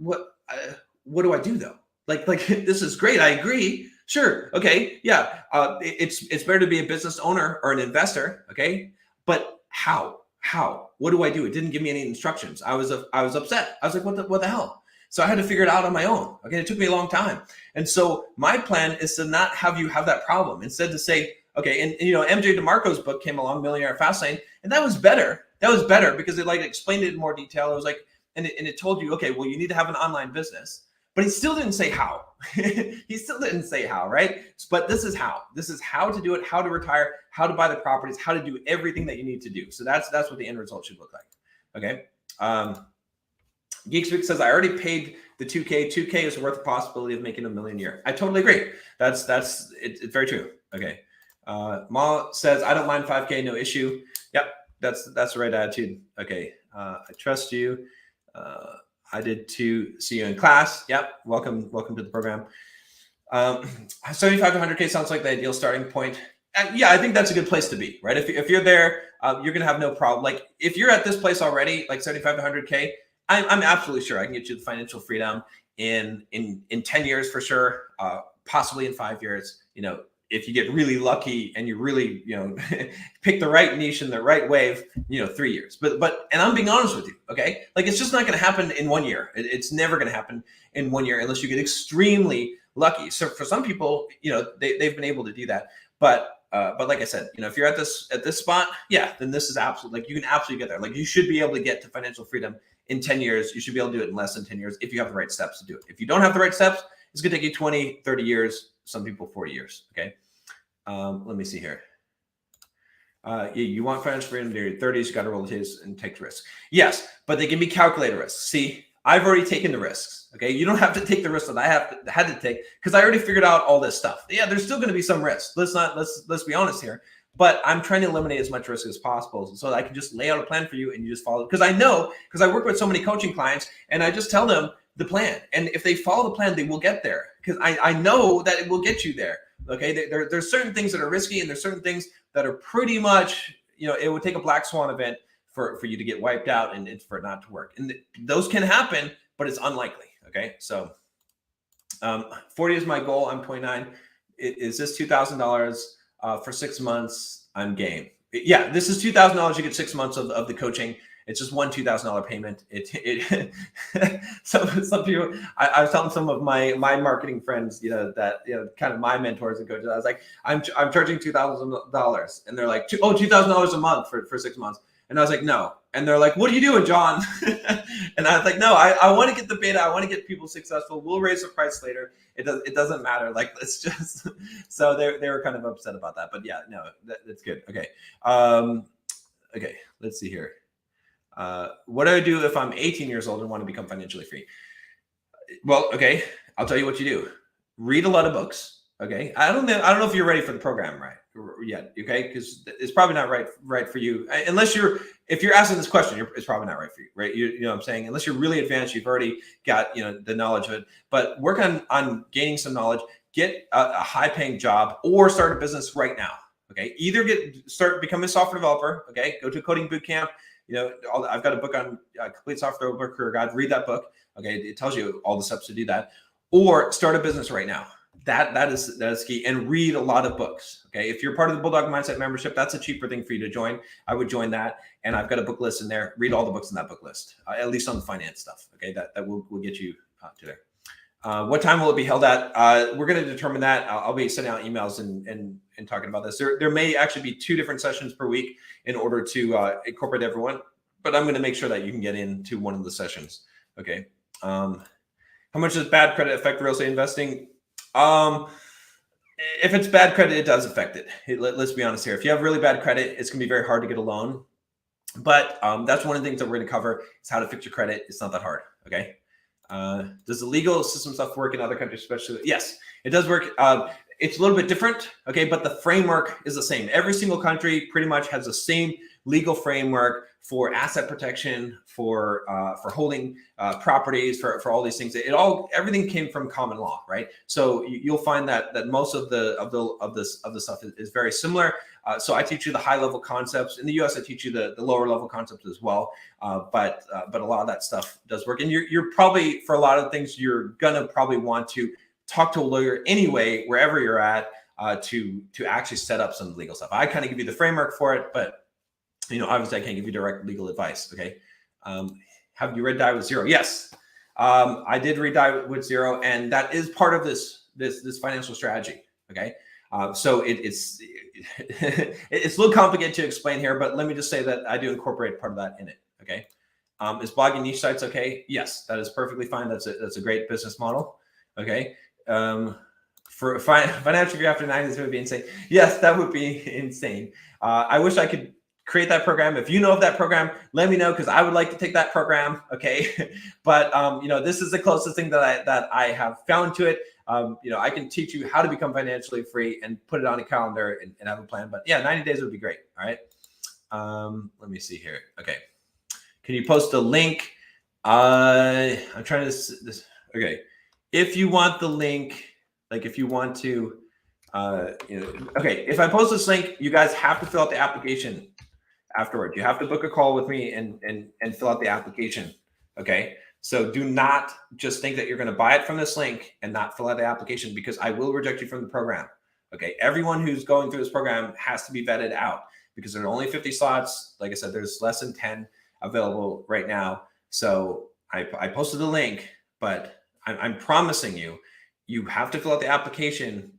do I do though? Like this is great. I agree. Sure. Okay. Yeah. It's better to be a business owner or an investor. Okay. But how? What do I do? It didn't give me any instructions. I was upset. I was like, what the hell? So I had to figure it out on my own. Okay. It took me a long time. And so my plan is to not have you have that problem. Instead to say, okay. And you know, MJ DeMarco's book came along, Millionaire Fastlane, and that was better. That was better because it like explained it in more detail. It was like, and it told you, okay, well, you need to have an online business. But he still didn't say how. He still didn't say how, right? But this is how. This is how to do it, how to retire, how to buy the properties, how to do everything that you need to do. So that's what the end result should look like. Okay. Geekspeak says, I already paid the 2K. 2K is worth the possibility of making $1 million a year. I totally agree. It's very true. Okay. Ma says, I don't mind 5K, no issue. Yep. That's the right attitude. Okay. I trust you. I did too. See you in class. Yep. Welcome to the program. 75 to 100K sounds like the ideal starting point. Yeah, I think that's a good place to be, right? If you're there, you're going to have no problem. Like if you're at this place already, like 75 to 100K, I'm absolutely sure I can get you the financial freedom in 10 years for sure. Possibly in 5 years, you know, if you get really lucky and you really, you know, pick the right niche and the right wave, you know, 3 years. But and I'm being honest with you, okay? Like it's just not going to happen in 1 year. It's never going to happen in 1 year unless you get extremely lucky. So for some people, you know, they've been able to do that. But like I said, you know, if you're at this spot, yeah, then this is absolutely, like you can absolutely get there. Like you should be able to get to financial freedom in 10 years. You should be able to do it in less than 10 years if you have the right steps to do it. If you don't have the right steps, it's going to take you 20, 30 years, some people 40 years. Okay. Let me see here. You want financial freedom in your 30s, you got to roll the dice and take the risks. Yes, but they can be calculated risks. See, I've already taken the risks. Okay. You don't have to take the risks that I had to take because I already figured out all this stuff. Yeah, there's still going to be some risks. Let's be honest here. But I'm trying to eliminate as much risk as possible so that I can just lay out a plan for you and you just follow it. Because I work with so many coaching clients and I just tell them the plan. And if they follow the plan, they will get there because I know that it will get you there. Okay. There's certain things that are risky and there's certain things that are pretty much, you know, it would take a black swan event for you to get wiped out and it's for it not to work. And those can happen, but it's unlikely. Okay. So 40 is my goal. I'm 29. Is this $2,000 for 6 months? I'm game. Yeah, this is $2,000. You get 6 months of the coaching. It's just one $2,000 payment. Some people, I was telling some of my marketing friends, you know, that, you know, kind of my mentors and coaches, I was like, I'm charging $2,000. And they're like, $2,000 a month for 6 months. And I was like, no. And they're like, what are you doing, John? And I was like, no, I want to get the beta. I want to get people successful. We'll raise the price later. It doesn't matter. Like, let's just, so they were kind of upset about that. But yeah, no, that's good. Okay. Okay. Let's see here. What do I do if I'm 18 years old and want to become financially free? Well, okay, I'll tell you what you do. Read a lot of books. Okay, I don't know if you're ready for the program yet. Okay, because it's probably not right for you unless if you're asking this question, it's probably not right for you, right? You know what I'm saying? Unless you're really advanced, you've already got the knowledge of it. But work on gaining some knowledge. Get a high paying job or start a business right now. Okay, either start becoming a software developer. Okay, go to a coding boot camp. I've got a book on complete software developer career guide. Read that book. Okay, it tells you all the steps to do that, or start a business right now. That is key. And read a lot of books. Okay, if you're part of the Bulldog Mindset membership, that's a cheaper thing for you to join. I would join that, and I've got a book list in there. Read all the books in that book list, at least on the finance stuff. Okay, that will get you to there. What time will it be held at? We're going to determine that. I'll be sending out emails and talking about this. There may actually be 2 different sessions per week in order to incorporate everyone, but I'm going to make sure that you can get into one of the sessions. Okay. How much does bad credit affect real estate investing? If it's bad credit, it does affect it. Let's be honest here. If you have really bad credit, it's going to be very hard to get a loan. But that's one of the things that we're going to cover is how to fix your credit. It's not that hard. Okay. Does the legal system stuff work in other countries, especially? Yes, it does work. It's a little bit different. Okay. But the framework is the same. Every single country pretty much has the same legal framework for asset protection, for holding properties, for all these things. Everything came from common law, right? So you'll find that most of the stuff is very similar. So I teach you the high level concepts. In the US, I teach you the lower level concepts as well. But a lot of that stuff does work. And you're probably, for a lot of things, you're gonna probably want to talk to a lawyer anyway, wherever you're at, to actually set up some legal stuff. I kind of give you the framework for it, but obviously I can't give you direct legal advice. Okay. Have you read Die with Zero? Yes. I did read Die with Zero, and that is part of this financial strategy. Okay. So it's it's a little complicated to explain here, but let me just say that I do incorporate part of that in it. Okay. Is blogging niche sites okay? Yes, that is perfectly fine. That's a great business model. Okay. For financial year after 90, this would be insane. Yes, that would be insane. I wish I could create that program. If you know of that program, let me know, because I would like to take that program. Okay. But this is the closest thing that I have found to it. I can teach you how to become financially free and put it on a calendar and have a plan. But yeah, 90 days would be great. All right. Let me see here. Okay. Can you post a link? I'm trying to okay. If you want the link, like if you want to, okay. If I post this link, you guys have to fill out the application afterward. You have to book a call with me and fill out the application. Okay. So do not just think that you're going to buy it from this link and not fill out the application, because I will reject you from the program. Okay. Everyone who's going through this program has to be vetted out, because there are only 50 slots. Like I said, there's less than 10 available right now. So I posted the link, but I'm promising you have to fill out the application.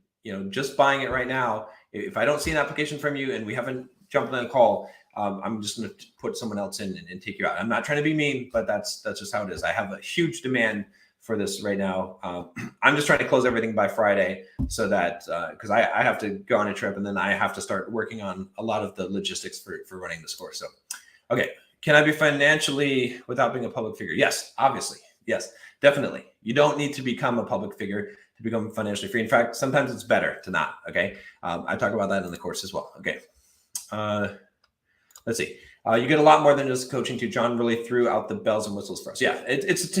Just buying it right now, if I don't see an application from you and we haven't jumped on a call, I'm just going to put someone else in and take you out. I'm not trying to be mean, but that's just how it is. I have a huge demand for this right now. I'm just trying to close everything by Friday, so that because I have to go on a trip, and then I have to start working on a lot of the logistics for running this course. So, okay. Can I be financially without being a public figure? Yes, obviously. Yes, definitely. You don't need to become a public figure to become financially free. In fact, sometimes it's better to not. Okay. I talk about that in the course as well. Okay. Let's see. You get a lot more than just coaching too. John really threw out the bells and whistles for us. Yeah, it's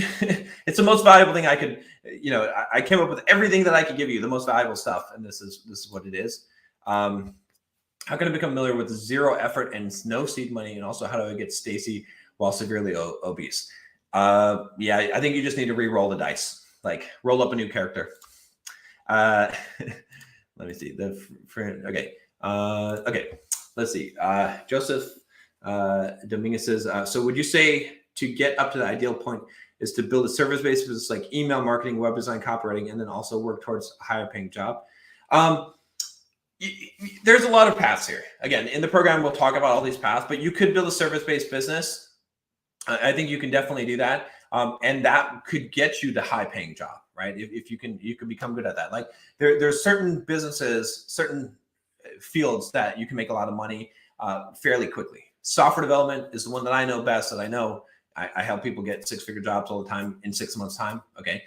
it's the most valuable thing I could. I came up with everything that I could give you, the most valuable stuff, and this is what it is. How can I become familiar with zero effort and no seed money, and also how do I get Stacy while severely obese? Yeah, I think you just need to re-roll the dice. Like roll up a new character. Let me see. Okay. Okay. Let's see. Joseph Dominguez says, so would you say to get up to the ideal point is to build a service-based business like email marketing, web design, copywriting, and then also work towards a higher paying job? There's a lot of paths here. Again, in the program, we'll talk about all these paths, but you could build a service-based business. I think you can definitely do that. And that could get you the high paying job, right? If you can become good at that. Like there's certain businesses, certain fields that you can make a lot of money fairly quickly, Software development is the one that I know best, that I know. I help people get 6-figure jobs all the time in 6 months time. Okay.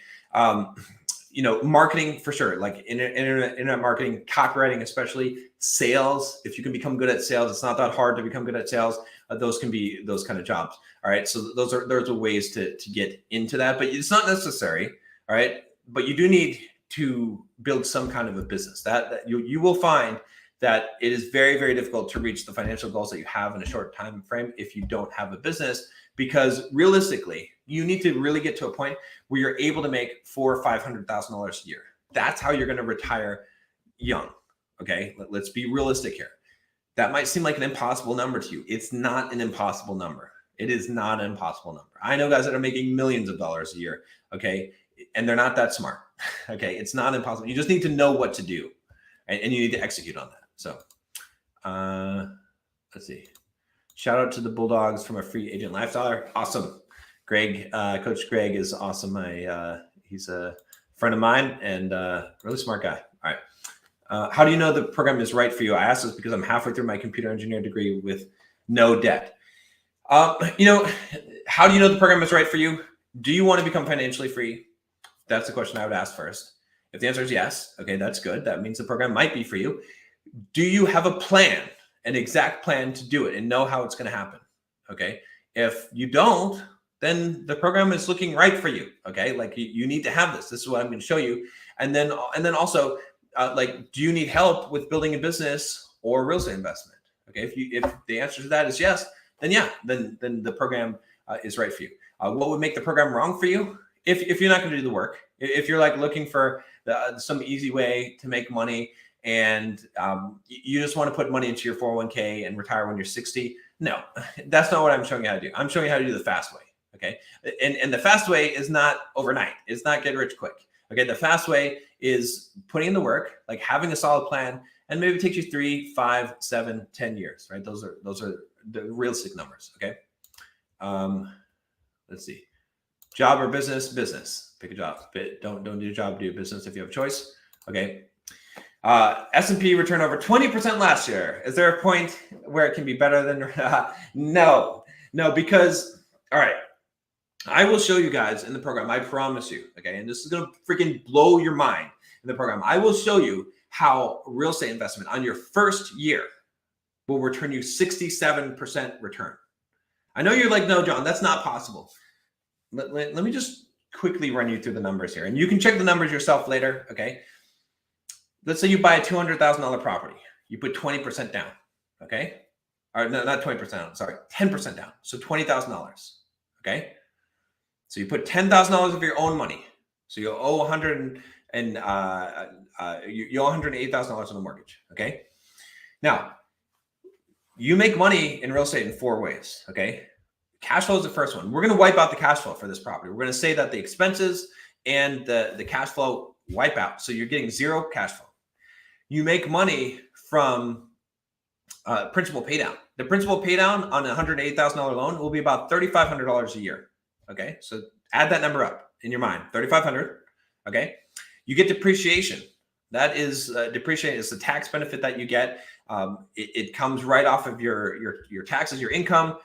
Marketing for sure, like internet marketing, copywriting, especially sales. If you can become good at sales, it's not that hard to become good at sales. Those can be those kind of jobs. All right. So those are ways to get into that, but it's not necessary. All right. But you do need to build some kind of a business that you will find that it is very, very difficult to reach the financial goals that you have in a short time frame if you don't have a business, because realistically, you need to really get to a point where you're able to make $400,000 or $500,000 a year. That's how you're going to retire young. Okay, let's be realistic here. That might seem like an impossible number to you. It's not an impossible number. It is not an impossible number. I know guys that are making millions of dollars a year. Okay, and they're not that smart. Okay, it's not impossible. You just need to know what to do, and you need to execute on that. So, let's see. Shout out to the Bulldogs from a free agent lifestyle. Awesome. Greg, Coach Greg is awesome. He's a friend of mine and really smart guy. All right. How do you know the program is right for you? I ask this because I'm halfway through my computer engineering degree with no debt. How do you know the program is right for you? Do you want to become financially free? That's the question I would ask first. If the answer is yes, okay, that's good. That means the program might be for you. Do you have a plan, an exact plan to do it and know how it's going to happen? Okay. If you don't, then the program is looking right for you. Okay. Like you need to have this. This is what I'm going to show you. And then also, do you need help with building a business or real estate investment? Okay. If the answer to that is yes, then yeah, then the program is right for you. What would make the program wrong for you? If you're not going to do the work, if you're like looking for some easy way to make money, and you just want to put money into your 401k and retire when you're 60. No, that's not what I'm showing you how to do. I'm showing you how to do the fast way. Okay. And the fast way is not overnight. It's not get rich quick. Okay. The fast way is putting in the work, like having a solid plan, and maybe it takes you 3, 5, 7, 10 years, right? Those are the realistic numbers. Okay. Let's see. Job or business, pick a job. Don't do a job, do a business if you have a choice. Okay. S&P returned over 20% last year. Is there a point where it can be better than no, because all right, I will show you guys in the program. I promise you. Okay. And this is going to freaking blow your mind in the program. I will show you how real estate investment on your first year will return you 67% return. I know you're like, no, John, that's not possible. Let me just quickly run you through the numbers here, and you can check the numbers yourself later. Okay. Let's say you buy a $200,000 property. You put 20% down, okay? Or no, not 20% down, sorry, 10% down. So $20,000, okay? So you put $10,000 of your own money. So you owe $108,000 on the mortgage, okay? Now, you make money in real estate in 4 ways, okay? Cash flow is the first one. We're going to wipe out the cash flow for this property. We're going to say that the expenses and the cash flow wipe out. So you're getting 0 cash flow. You make money from principal pay down. The principal pay down on a $108,000 loan will be about $3,500 a year. Okay, so add that number up in your mind, $3,500. Okay, you get depreciation. That is depreciation is the tax benefit that you get. It comes right off of your taxes, your income.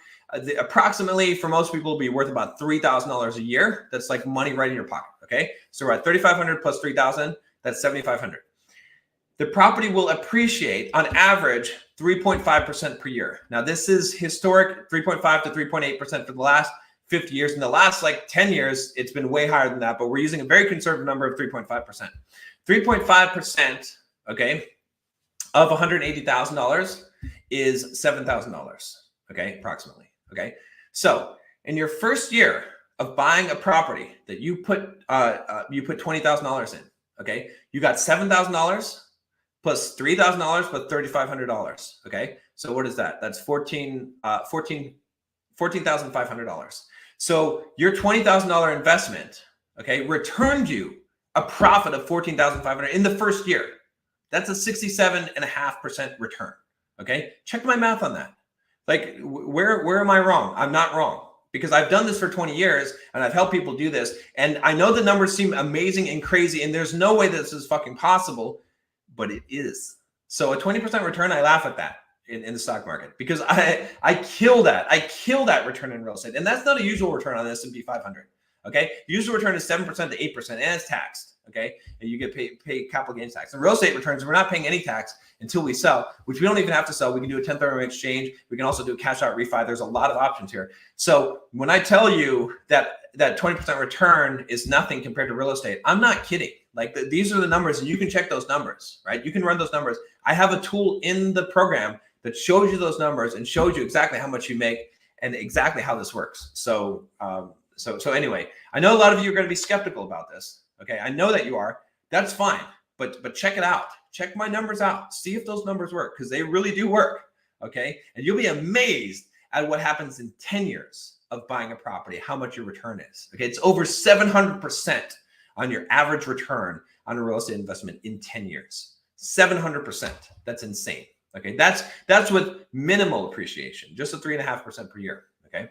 Approximately for most people will be worth about $3,000 a year. That's like money right in your pocket. Okay, so we're at $3,500 plus $3,000. That's $7,500. The property will appreciate on average 3.5% per year. Now this is historic, 3.5 to 3.8% for the last 50 years. In the last like 10 years, it's been way higher than that, but we're using a very conservative number of 3.5%. 3.5%, okay, of $180,000 is $7,000, okay, approximately, okay? So in your first year of buying a property that you put $20,000 in, okay, you got $7,000 plus $3,000 plus $3,500. Okay, so what is that? That's $14,500. So your $20,000 investment, okay, returned you a profit of $14,500 in the first year. That's a 67.5% return. Okay, check my math on that. Like, where am I wrong? I'm not wrong, because I've done this for 20 years and I've helped people do this. And I know the numbers seem amazing and crazy, and there's no way this is fucking possible, but it is. So a 20% return, I laugh at that. in the stock market because I kill that. I kill that return in real estate. And that's not a usual return on the S&P 500. Okay. The usual return is 7% to 8% and it's taxed. Okay. And you get paid capital gains tax. And real estate returns, we're not paying any tax until we sell, which we don't even have to sell. We can do a 1031 exchange. We can also do a cash out refi. There's a lot of options here. So when I tell you that 20% return is nothing compared to real estate, I'm not kidding. Like these are the numbers and you can check those numbers, right? You can run those numbers. I have a tool in the program that shows you those numbers and shows you exactly how much you make and exactly how this works. So anyway, I know a lot of you are going to be skeptical about this. Okay, I know that you are. That's fine, but check it out. Check my numbers out. See if those numbers work because they really do work. Okay, and you'll be amazed at what happens in 10 years of buying a property, how much your return is. Okay, it's over 700% on your average return on a real estate investment in 10 years. 700%. That's insane. Okay, that's with minimal appreciation, just a 3.5% per year. Okay,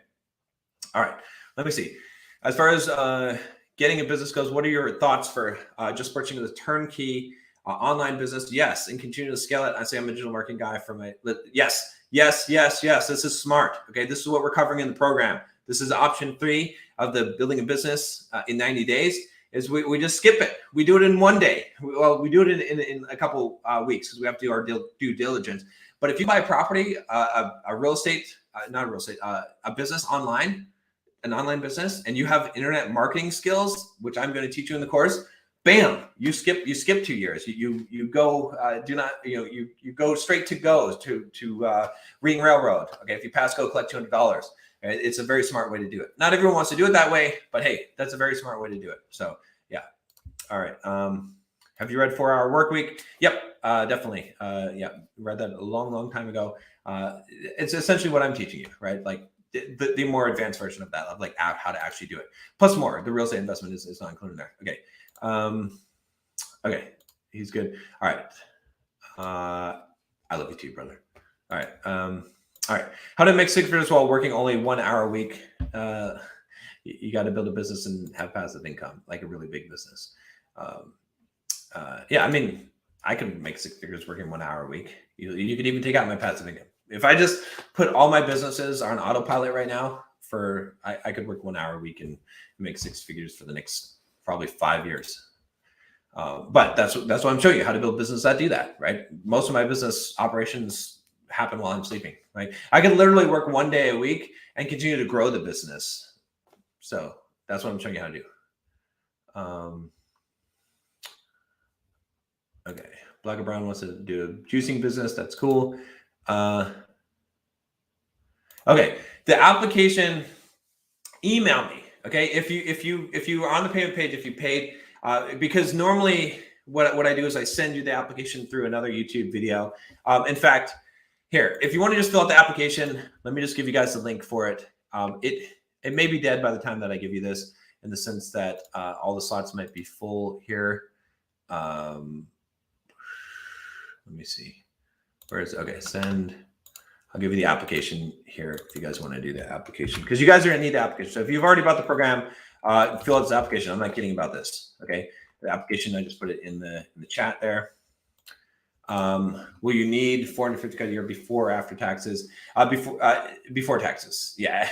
all right. Let me see. As far as getting a business goes, what are your thoughts for just purchasing the turnkey online business? Yes, and continue to scale it. I say I'm a digital marketing guy for my yes. This is smart. Okay, this is what we're covering in the program. This is option 3 of the building a business in 90 days. Is we just skip it. We do it in one day. We do it in a couple weeks because we have to do our due diligence. But if you buy a property, a real estate, not a real estate, a business online, an online business, and you have internet marketing skills, which I'm going to teach you in the course, bam, you skip 2 years. You go you go straight to Reading Railroad. Okay, if you pass go, collect $200. It's a very smart way to do it. Not everyone wants to do it that way, but hey, that's a very smart way to do it. So yeah. All right. Have you read 4 Hour Work Week? Yep, definitely. Yeah, read that a long time ago. It's essentially what I'm teaching you, right? Like the more advanced version of that, of like how to actually do it. Plus more, the real estate investment is not included there. Okay. Okay, he's good. All right. I love you too, brother. All right. All right. How to make 6 figures while working only 1 hour a week? You got to build a business and have passive income, like a really big business. Yeah, I mean, I could make 6 figures working 1 hour a week. You could even take out my passive income. If I just put all my businesses on autopilot right now, I could work 1 hour a week and make 6 figures for the next probably 5 years. But that's what I'm showing you, how to build business that do that, right? Most of my business operations happen while I'm sleeping, right? I can literally work 1 day a week and continue to grow the business. So that's what I'm showing you how to do. Okay, Blogger Brown wants to do a juicing business. That's cool. Okay, the application, email me. Okay, if you are on the payment page, if you paid, because normally what I do is I send you the application through another YouTube video. In fact, here, if you want to just fill out the application, let me just give you guys the link for it. It may be dead by the time that I give you this, in the sense that all the slots might be full here. Let me see. Where is it? Okay, send. I'll give you the application here if you guys want to do the application, because you guys are going to need the application. So if you've already bought the program, fill out this application. I'm not kidding about this. Okay, the application, I just put it in the chat there. Will you need $450 a year before or after taxes? Before taxes. Yeah,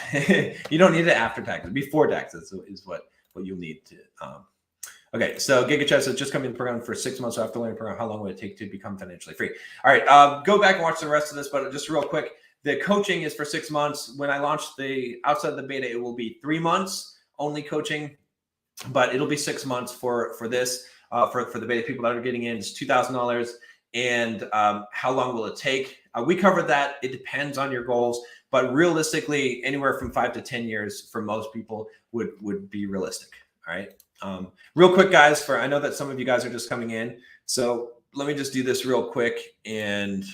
you don't need it after taxes. Before taxes is what you'll need to. Okay, so GigaChat says just come in the program for 6 months after learning the program. How long would it take to become financially free? All right, go back and watch the rest of this, but just real quick, the coaching is for 6 months. When I launch the outside of the beta, it will be 3 months only coaching, but it'll be 6 months for this. For the beta people that are getting in, it's $2,000. And how long will it take? We covered that. It depends on your goals, but realistically, anywhere from 5 to 10 years for most people would be realistic. All right. Real quick, guys, I know that some of you guys are just coming in, so let me just do this real quick and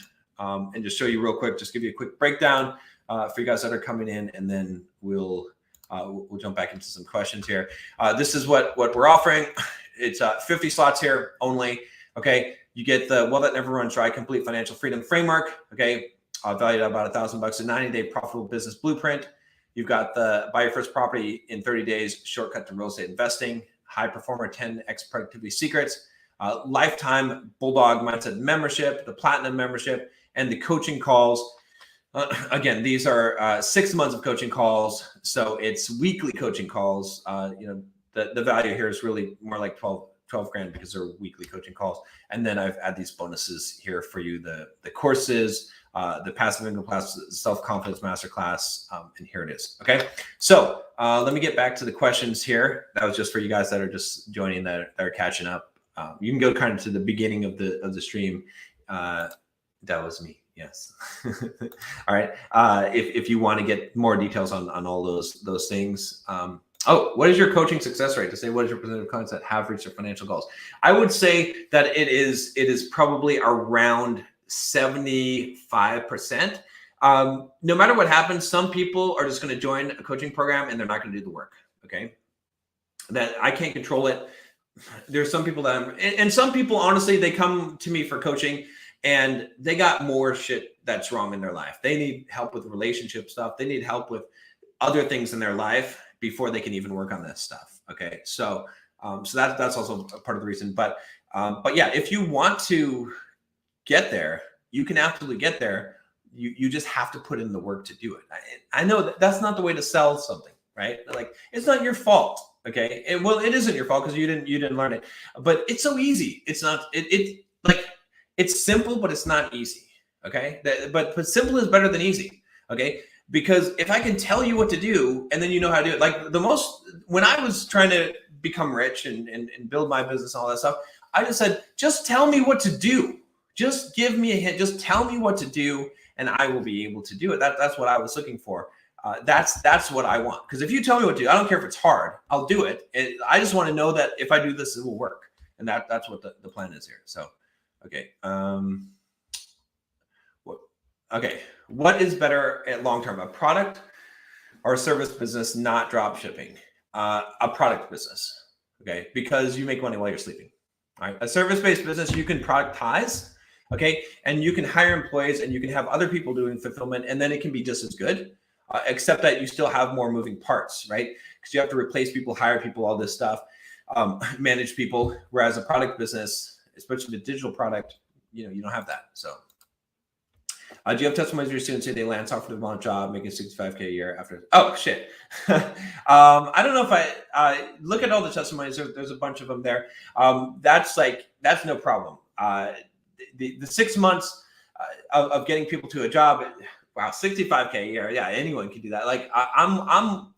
just show you real quick. Just give you a quick breakdown for you guys that are coming in, and then we'll jump back into some questions here. This is what we're offering. It's 50 slots here only. Okay. You get the Well That Never Runs Dry Complete Financial Freedom Framework. Okay. Valued at about $1,000, a 90-day profitable business blueprint. You've got the Buy Your First Property in 30 Days Shortcut to Real Estate Investing, High Performer 10X Productivity Secrets, lifetime Bulldog Mindset membership, the Platinum membership, and the coaching calls. Again, these are 6 months of coaching calls. So it's weekly coaching calls. The value here is really more like 12 grand because they're weekly coaching calls. And then I've added these bonuses here for you, the courses, the passive income class, self-confidence masterclass, and here it is. Okay. So let me get back to the questions here. That was just for you guys that are just joining, that are catching up. You can go kind of to the beginning of the stream. That was me. Yes. All right. If you want to get more details on all those things. What is your coaching success rate? To say, what is your percentage of clients that have reached their financial goals? I would say that it is probably around 75%. No matter what happens, some people are just going to join a coaching program and they're not going to do the work. Okay. That I can't control it. There's some people and some people, honestly, they come to me for coaching and they got more shit that's wrong in their life. They need help with relationship stuff. They need help with other things in their life before they can even work on this stuff. Okay. So that's also a part of the reason, but yeah, if you want to get there, you can absolutely get there. You just have to put in the work to do it. I know that's not the way to sell something, right? Like, it's not your fault. Okay. It isn't your fault because you didn't learn it, but it's so easy. It's not, it's simple, but it's not easy. Okay. But simple is better than easy. Okay. Because if I can tell you what to do and then you know how to do it, like when I was trying to become rich and build my business and all that stuff, I just said, just tell me what to do. Just give me a hint. Just tell me what to do and I will be able to do it. That's what I was looking for. That's what I want. Because if you tell me what to do, I don't care if it's hard, I'll do it. I just want to know that if I do this, it will work. And that's what the plan is here. So, okay. What is better at long-term, a product or a service business, not drop shipping? A product business, okay? Because you make money while you're sleeping, all right? A service-based business, you can productize, okay? And you can hire employees and you can have other people doing fulfillment and then it can be just as good, except that you still have more moving parts, right? Because you have to replace people, hire people, all this stuff, manage people. Whereas a product business, especially the digital product, you don't have that, so. Do you have testimonies where your students say they land software development job making $65K a year after? Oh, shit. I don't know if I look at all the testimonies. There's a bunch of them there. That's no problem. The 6 months of getting people to a job, wow, $65K a year. Yeah, anyone can do that. Like I'm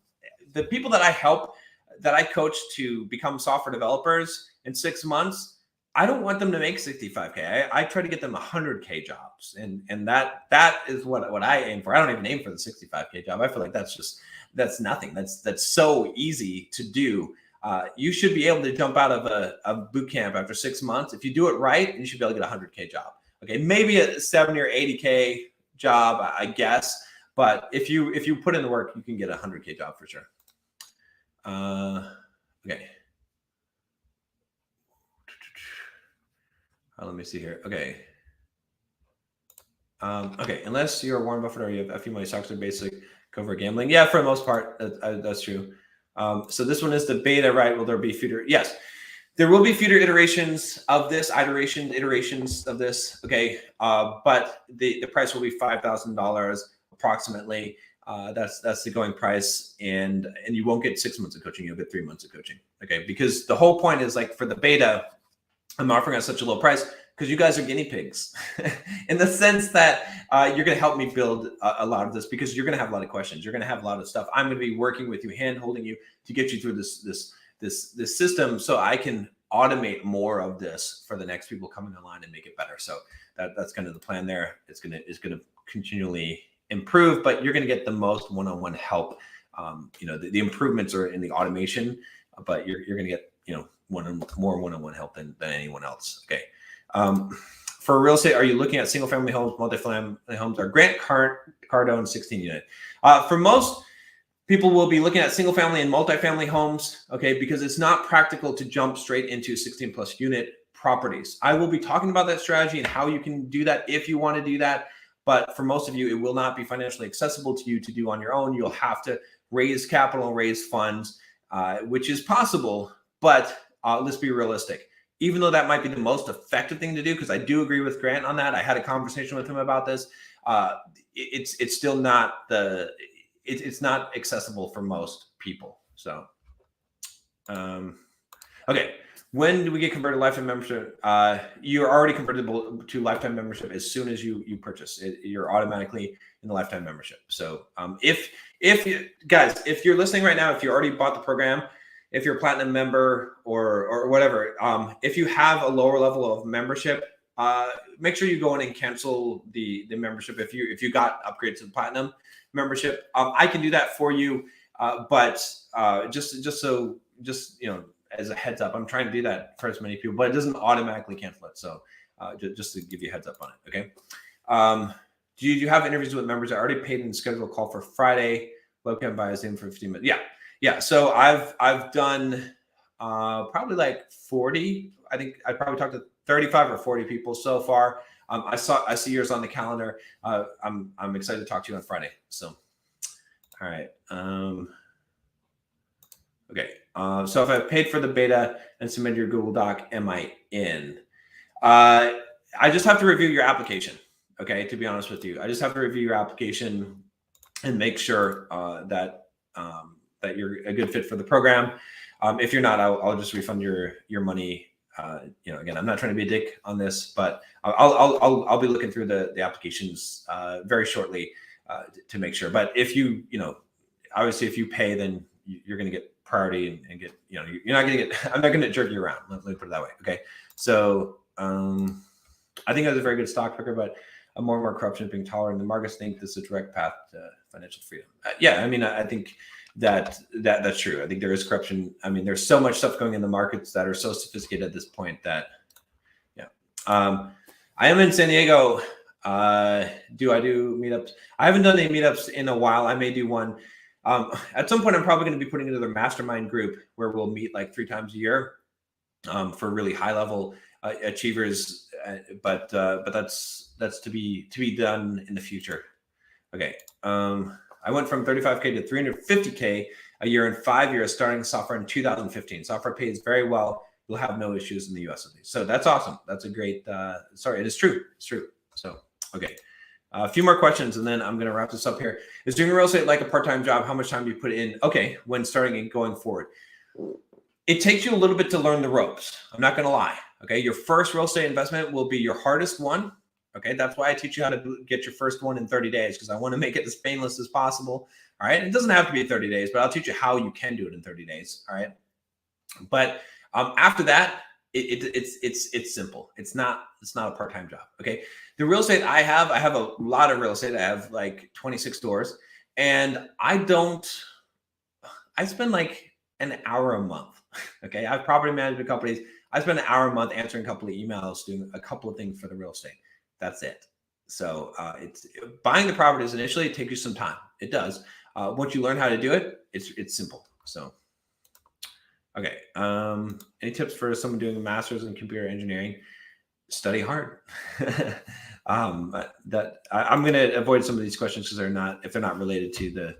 the people that I help, that I coach to become software developers in 6 months, I don't want them to make $65K. I try to get them $100K jobs. And that is what I aim for. I don't even aim for the $65K job. I feel like that's nothing. That's so easy to do. You should be able to jump out of a boot camp after 6 months. If you do it right, you should be able to get a $100K job. Okay. Maybe a 70 or 80K job, I guess. But if you put in the work, you can get a $100K job for sure. Okay. Let me see here. Okay. Okay. Unless you're Warren Buffett or you have a few money, stocks are basic cover gambling. Yeah, for the most part, that's true. So this one is the beta, right? Will there be future? Yes, there will be future iterations of this, iterations of this. Okay. But the price will be $5,000 approximately. That's the going price, and you won't get 6 months of coaching. You'll get 3 months of coaching. Okay. Because the whole point is, like, for the beta, I'm offering at such a low price because you guys are guinea pigs in the sense that you're going to help me build a lot of this, because you're going to have a lot of questions. You're going to have a lot of stuff. I'm going to be working with you, hand holding you to get you through this system, so I can automate more of this for the next people coming online and make it better. So that's kind of the plan there. It's going to continually improve, but you're going to get the most one-on-one help. The improvements are in the automation, but you're going to get, more one-on-one help than anyone else. Okay. For real estate, are you looking at single family homes, multifamily homes, or Grant Cardone 16 unit? For most people, will be looking at single family and multifamily homes. Okay. Because it's not practical to jump straight into 16 plus unit properties. I will be talking about that strategy and how you can do that if you want to do that. But for most of you, it will not be financially accessible to you to do on your own. You'll have to raise capital, raise funds, which is possible, but let's be realistic. even though that might be the most effective thing to do, because I do agree with Grant on that. I had a conversation with him about this. It's still not it's not accessible for most people. So, okay. When do we get converted to lifetime membership? You're already convertible to lifetime membership as soon as you purchase it. You're automatically in the lifetime membership. So if guys, if you're listening right now, if you already bought the program, if you're a platinum member or whatever, if you have a lower level of membership, make sure you go in and cancel the membership. If you got upgraded to the platinum membership, I can do that for you. But just you know, as a heads up, I'm trying to do that for as many people, but it doesn't automatically cancel it. So just to give you a heads up on it. Okay. Do you have interviews with members that already paid and scheduled a call for Friday? Webcam via Zoom for 15 minutes. Yeah. So I've done probably like 40. I think I probably talked to 35 or 40 people so far. I see yours on the calendar. I'm excited to talk to you on Friday. So, all right. Okay. So if I paid for the beta and submitted your Google Doc, am I in? I just have to review your application. Okay. To be honest with you, I just have to review your application and make sure that you're a good fit for the program. If you're not, I'll just refund your money. You know, again, I'm not trying to be a dick on this, but I'll be looking through the applications very shortly to make sure. But if you know, obviously if you pay, then you're going to get priority and get, you know, you're not going to get, I'm not going to jerk you around. Let me put it that way. Okay. So I think that's a very good stock picker, but more and more corruption is being tolerated. The markets think this is a direct path to financial freedom. Yeah. I mean, I think that's true. I think there is corruption. I mean, there's so much stuff going in the markets that are so sophisticated at this point that, yeah. I am in San Diego. Do I do meetups? I haven't done any meetups in a while. I may do one. At some point, I'm probably going to be putting another mastermind group where we'll meet like 3 times a year for really high level achievers. But that's to be done in the future. Okay. I went from 35K to 350K a year in 5 years, starting software in 2015. Software pays very well. You'll have no issues in the US at least. So that's awesome. That's a great, sorry, it is true. It's true. So, okay. A few more questions and then I'm going to wrap this up here. Is doing real estate like a part-time job? How much time do you put in? Okay. When starting and going forward, it takes you a little bit to learn the ropes. I'm not going to lie. Okay. Your first real estate investment will be your hardest one. Okay. That's why I teach you how to get your first one in 30 days because I want to make it as painless as possible. All right. It doesn't have to be 30 days, but I'll teach you how you can do it in 30 days. All right. But after that, it's simple. It's not a part-time job. Okay. The real estate I have a lot of real estate. I have like 26 stores and I spend like an hour a month. Okay. I have property management companies. I spend an hour a month answering a couple of emails, doing a couple of things for the real estate. That's it. So it's buying the properties initially, it takes you some time. It does. Once you learn how to do it, it's simple. So, okay. Any tips for someone doing a master's in computer engineering? Study hard. I'm going to avoid some of these questions because if they're not related to the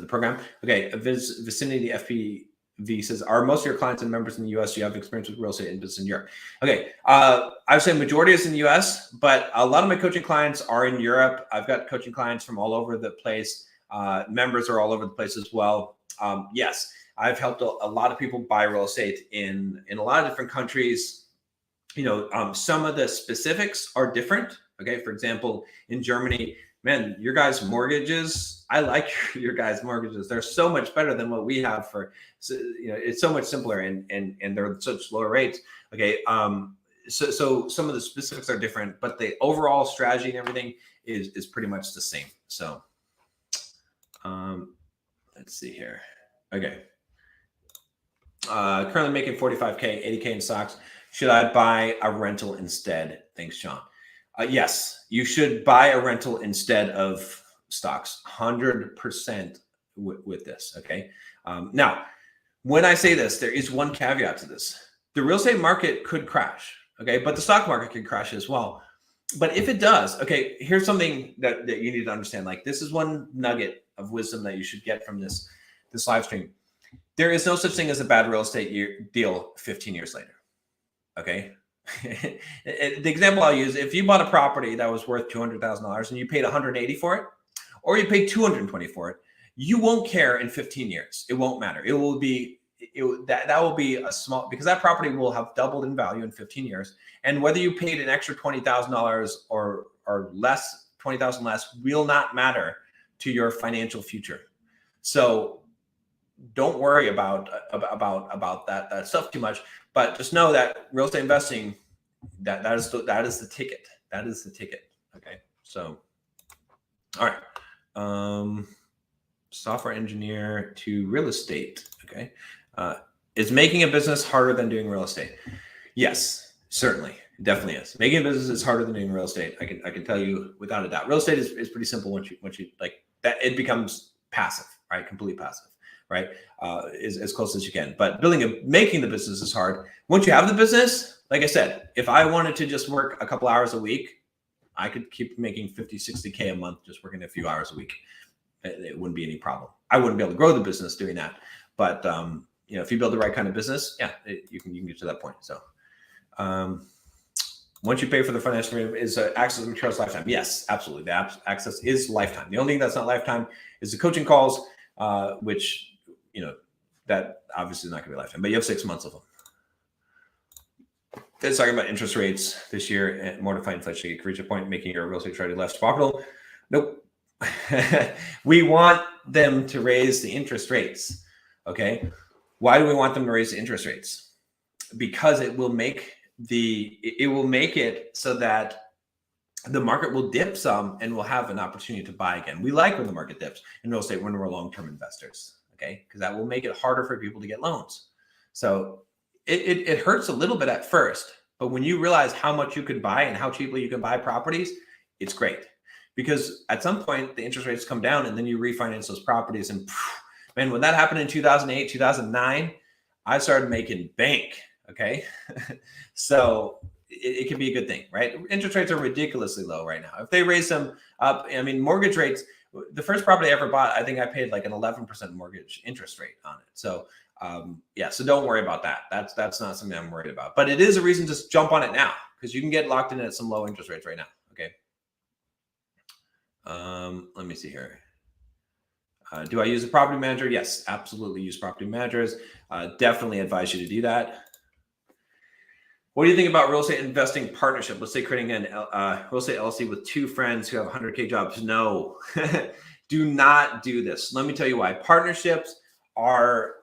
program. Okay. Vicinity FPV says, are most of your clients and members in the US? Do you have experience with real estate and business in Europe? Okay. I would say majority is in the US, but a lot of my coaching clients are in Europe. I've got coaching clients from all over the place. Members are all over the place as well. Yes. I've helped a lot of people buy real estate in a lot of different countries. You know, some of the specifics are different. Okay. For example, in Germany, man, your guys' mortgages, I like your guys' mortgages. They're so much better than what we have you know, it's so much simpler and they're such lower rates. Okay. So some of the specifics are different, but the overall strategy and everything is pretty much the same. So, let's see here. Okay. Currently making 45K, 80K in stocks. Should I buy a rental instead? Thanks, Sean. Yes, you should buy a rental instead of stocks. 100% with this. Okay. Now, when I say this, there is one caveat to this. The real estate market could crash. Okay, but the stock market could crash as well. But if it does, okay, here's something that you need to understand. Like this is one nugget of wisdom that you should get from this live stream. There is no such thing as a bad real estate deal 15 years later. Okay. The example I'll use, if you bought a property that was worth $200,000 and you paid 180 for it, or you paid 220 for it, you won't care in 15 years. It won't matter. It will be, that will be a small, because that property will have doubled in value in 15 years. And whether you paid an extra $20,000 or less, 20,000 less, will not matter to your financial future. So don't worry about that stuff too much, but just know that real estate investing, that is the ticket. That is the ticket. Okay. So, all right. Software engineer to real estate. Okay. Is making a business harder than doing real estate? Yes, certainly. It definitely is. Making a business is harder than doing real estate. I can tell you without a doubt. Real estate is pretty simple once you like that, it becomes passive, right? Completely passive, right? As close as you can. But making the business is hard. Once you have the business, like I said, if I wanted to just work a couple hours a week, I could keep making 50, 60K a month, just working a few hours a week. It wouldn't be any problem. I wouldn't be able to grow the business doing that. But, if you build the right kind of business, yeah, you can get to that point. So, once you pay for the financial freedom, is access to materials lifetime? Yes, absolutely. The access is lifetime. The only thing that's not lifetime is the coaching calls, which, that obviously is not going to be lifetime, but you have 6 months of them. It's talking about interest rates this year and mortify inflation. You can reach a point making your real estate strategy less profitable. Nope. We want them to raise the interest rates. Okay. Why do we want them to raise the interest rates? Because it will make it so that the market will dip some and we'll have an opportunity to buy again. We like when the market dips in real estate when we're long-term investors. Okay. Because that will make it harder for people to get loans. So it hurts a little bit at first, but when you realize how much you could buy and how cheaply you can buy properties, it's great. Because at some point the interest rates come down and then you refinance those properties. And man, when that happened in 2008, 2009, I started making bank. Okay. So it can be a good thing, right? Interest rates are ridiculously low right now. If they raise them up, I mean, mortgage rates, the first property I ever bought, I think I paid like an 11% mortgage interest rate on it. So so don't worry about that. That's not something I'm worried about, but it is a reason to jump on it now because you can get locked in at some low interest rates right now. Okay. Let me see here. Do I use a property manager? Yes, absolutely use property managers. Definitely advise you to do that. What do you think about real estate investing partnership? Let's say creating an real estate LLC with two friends who have 100K jobs. No, do not do this. Let me tell you why. Partnerships are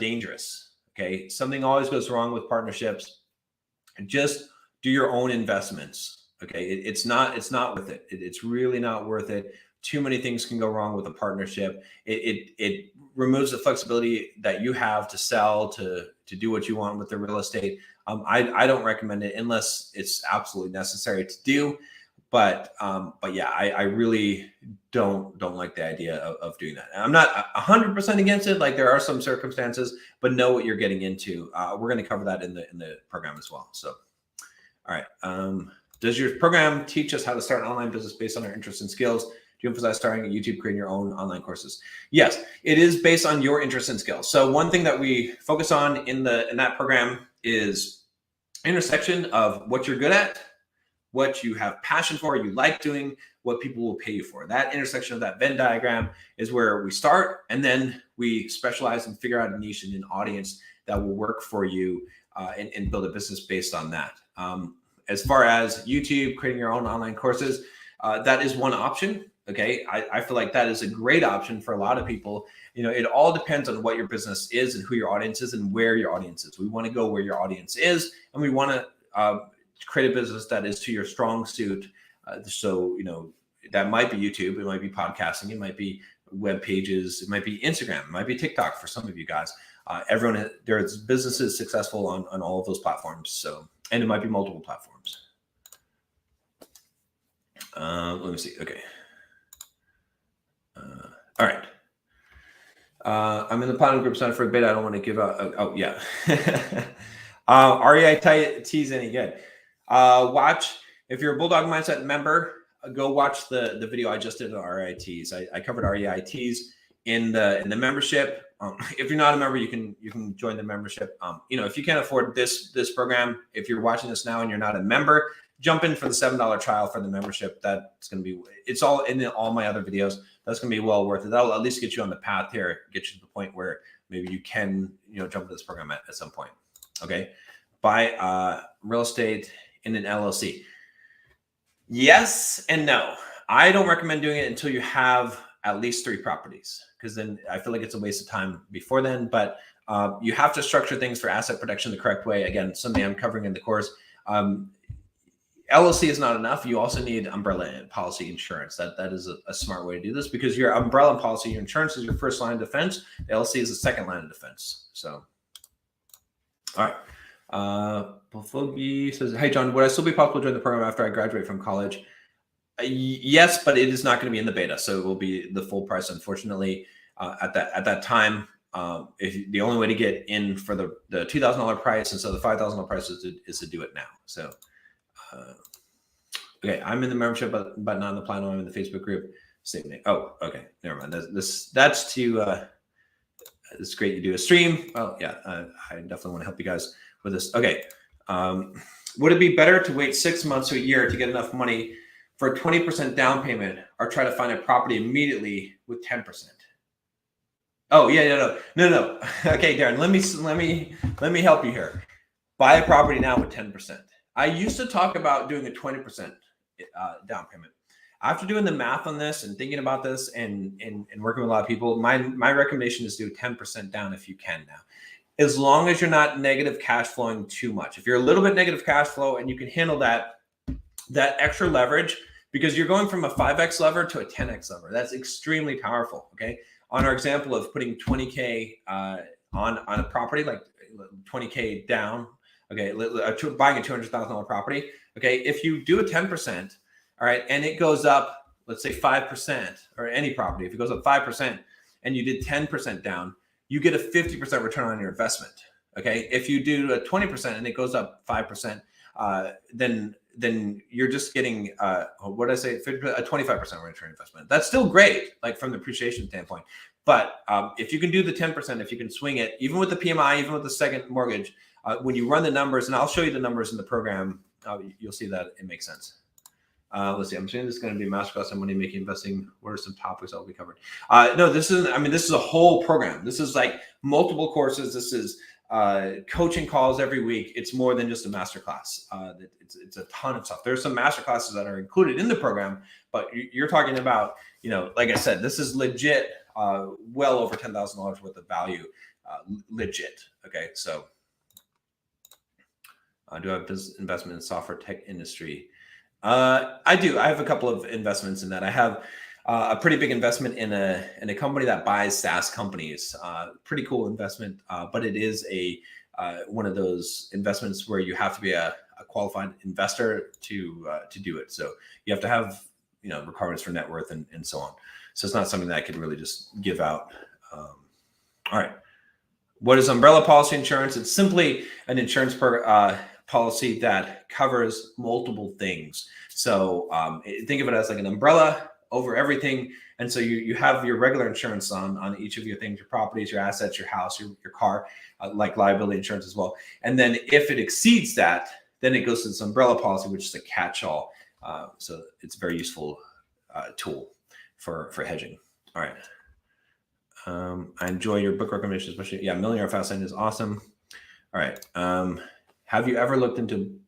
dangerous. Okay, something always goes wrong with partnerships. Just do your own investments. Okay, it's not worth it. It's really not worth it. Too many things can go wrong with a partnership. It removes the flexibility that you have to sell, to do what you want with the real estate. I don't recommend it unless it's absolutely necessary to do. But yeah, I really don't like the idea of doing that. And I'm not 100% against it. Like there are some circumstances, but know what you're getting into. We're going to cover that in the program as well. So, all right. Does your program teach us how to start an online business based on our interests and skills? Do you emphasize starting at YouTube, creating your own online courses? Yes, it is based on your interests and skills. So one thing that we focus on in that program is intersection of what you're good at, what you have passion for, you like doing, what people will pay you for. That intersection of that Venn diagram is where we start, and then we specialize and figure out a niche and an audience that will work for you and build a business based on that. As far as YouTube, creating your own online courses, that is one option. Okay, I feel like that is a great option for a lot of people. It all depends on what your business is and who your audience is and where your audience is. We want to go where your audience is, and we want to create a business that is to your strong suit. So, that might be YouTube, it might be podcasting, it might be web pages, it might be Instagram, it might be TikTok for some of you guys. There's businesses successful on all of those platforms. So, and it might be multiple platforms. Let me see. Okay. All right. I'm in the platinum group sign for a bit. I don't want to give out. Oh yeah. REITs any good? Watch, if you're a Bulldog Mindset member, go watch the video I just did on REITs. I covered REITs in the membership. If you're not a member, you can join the membership. If you can't afford this program, if you're watching this now and you're not a member, jump in for the $7 trial for the membership. That's going to be, it's all in all my other videos. That's going to be well worth it. That'll at least get you on the path here, get you to the point where maybe you can, jump into this program at some point. Okay. Buy real estate in an LLC. Yes and no. I don't recommend doing it until you have at least 3 properties, because then I feel like it's a waste of time before then. But you have to structure things for asset protection the correct way. Again, something I'm covering in the course. LLC is not enough. You also need umbrella policy insurance. That is a smart way to do this, because your umbrella policy, your insurance is your first line of defense. The LLC is the second line of defense. So, all right. Bofogi says, "Hey John, would I still be possible to join the program after I graduate from college?" Yes, but it is not going to be in the beta, so it will be the full price. Unfortunately, at that time, if the only way to get in for the $2,000 price, and so the $5,000 price is to do it now. So. Okay, I'm in the membership, but not in the platinum. I'm in the Facebook group. Same name. Oh, okay, never mind. That's to. It's great you do a stream. Oh yeah, I definitely want to help you guys with this. Okay, would it be better to wait 6 months to a year to get enough money for a 20% down payment, or try to find a property immediately with 10%? Oh yeah, no. Okay, Darren, let me help you here. Buy a property now with 10%. I used to talk about doing a 20% down payment. After doing the math on this and thinking about this and working with a lot of people, my recommendation is do 10% down if you can now, as long as you're not negative cash flowing too much. If you're a little bit negative cash flow and you can handle that extra leverage, because you're going from a 5x lever to a 10x lever, that's extremely powerful. Okay, on our example of putting 20K on a property, like 20K down. Okay, buying a $200,000 property. Okay, if you do a 10%, all right, and it goes up, let's say 5%, or any property, if it goes up 5% and you did 10% down, you get a 50% return on your investment. Okay, if you do a 20% and it goes up 5%, then you're just getting what did I say? A 25% return on investment. That's still great, like from the appreciation standpoint. But if you can do the 10%, if you can swing it, even with the PMI, even with the second mortgage. When you run the numbers, and I'll show you the numbers in the program, you'll see that it makes sense. Let's see. I'm assuming this is going to be a masterclass on money making investing. What are some topics that will be covered? No, this is. I mean, this is a whole program. This is like multiple courses. This is coaching calls every week. It's more than just a masterclass. It's a ton of stuff. There's some masterclasses that are included in the program, but you're talking about, like I said, this is legit. Well over $10,000 worth of value. Legit. Okay, so. Do I have this investment in software tech industry? I do. I have a couple of investments in that. I have a pretty big investment in a company that buys SaaS companies. Pretty cool investment, but it is one of those investments where you have to be a qualified investor to do it. So you have to have requirements for net worth and so on. So it's not something that I could really just give out. All right. What is umbrella policy insurance? It's simply an insurance policy that covers multiple things. So think of it as like an umbrella over everything. And so you have your regular insurance on each of your things, your properties, your assets, your house, your car, like liability insurance as well. And then if it exceeds that, then it goes to this umbrella policy, which is a catch-all. So it's a very useful tool for hedging. All right. I enjoy your book recommendations, especially, Millionaire Fast Lane is awesome. All right. Have you ever looked into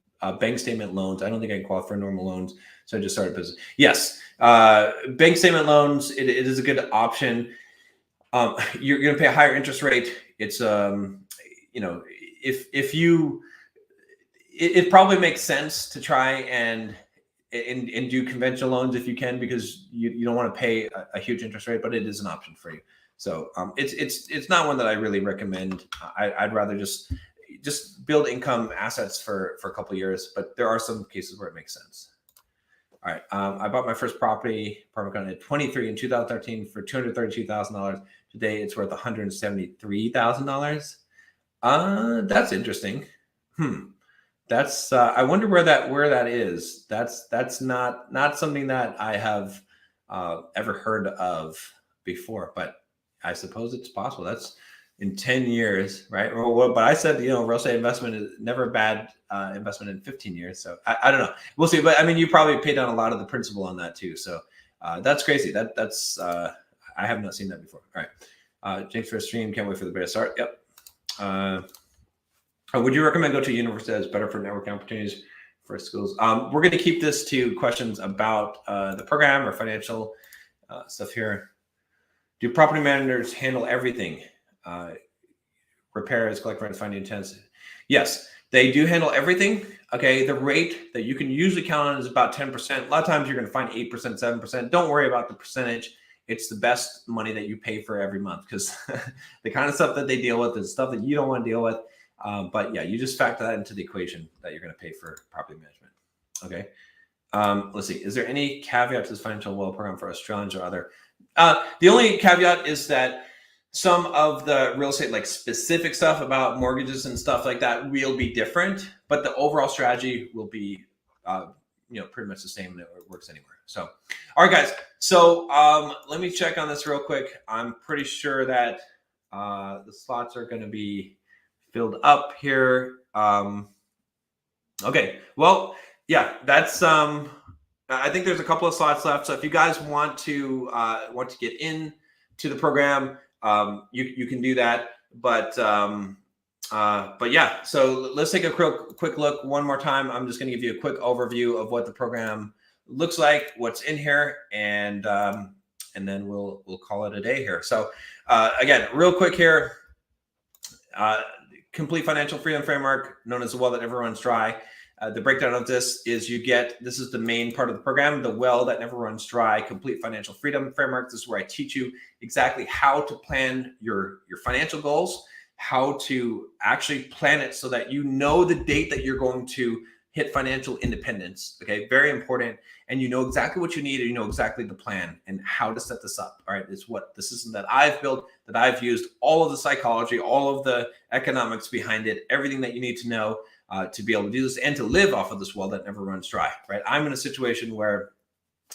bank statement loans? I don't think I can qualify for normal loans, so I just started business. Yes, bank statement loans, it is a good option. You're going to pay a higher interest rate. It's it probably makes sense to try and do conventional loans if you can, because you don't want to pay a huge interest rate, but it is an option for you. So it's not one that I really recommend. I'd rather just build income assets for a couple of years, but there are some cases where it makes sense. All right. I bought my first apartment at 23 in 2013 for $232,000. Today it's worth $173,000. That's interesting. That's I wonder where that is. That's not something that I have ever heard of before, but I suppose it's possible. in 10 years, right? But I said, real estate investment is never a bad investment in 15 years. So I don't know. We'll see. But I mean, you probably paid down a lot of the principal on that too. So that's crazy. That's I have not seen that before. All right. Thanks for the stream. Can't wait for the beta start. Yep. Would you recommend go to a university that's better for networking opportunities for schools? We're going to keep this to questions about the program or financial stuff here. Do property managers handle everything? Repairs, collect rents, finding tenants? Yes, they do handle everything. Okay, the rate that you can usually count on is about 10%. A lot of times you're going to find 8%, 7%. Don't worry about the percentage. It's the best money that you pay for every month, because the kind of stuff that they deal with is stuff that you don't want to deal with. But yeah, you just factor that into the equation that you're going to pay for property management. Okay. Let's see. Is there any caveat to this financial well program for Australians or other? The only caveat is that some of the real estate, like specific stuff about mortgages and stuff like that, will be different, but the overall strategy will be, pretty much the same, and it works anywhere. So, all right, guys. So let me check on this real quick. I'm pretty sure that the slots are going to be filled up here. Okay. Well, yeah, that's I think there's a couple of slots left. So if you guys want to get in to the program, you can do that. But yeah, so let's take a quick look one more time. I'm just going to give you a quick overview of what the program looks like, what's in here, and then we'll call it a day here. So again, real quick here, complete financial freedom framework, known as the well that never runs dry. The breakdown of this is this is the main part of the program, the well that never runs dry, complete financial freedom framework. This is where I teach you exactly how to plan your financial goals, how to actually plan it so that you know the date that you're going to hit financial independence. Okay, very important. And you know exactly what you need, and you know exactly the plan and how to set this up. All right, it's what the system that I've built, that I've used, all of the psychology, all of the economics behind it, everything that you need to know to be able to do this and to live off of this well that never runs dry. Right, I'm in a situation where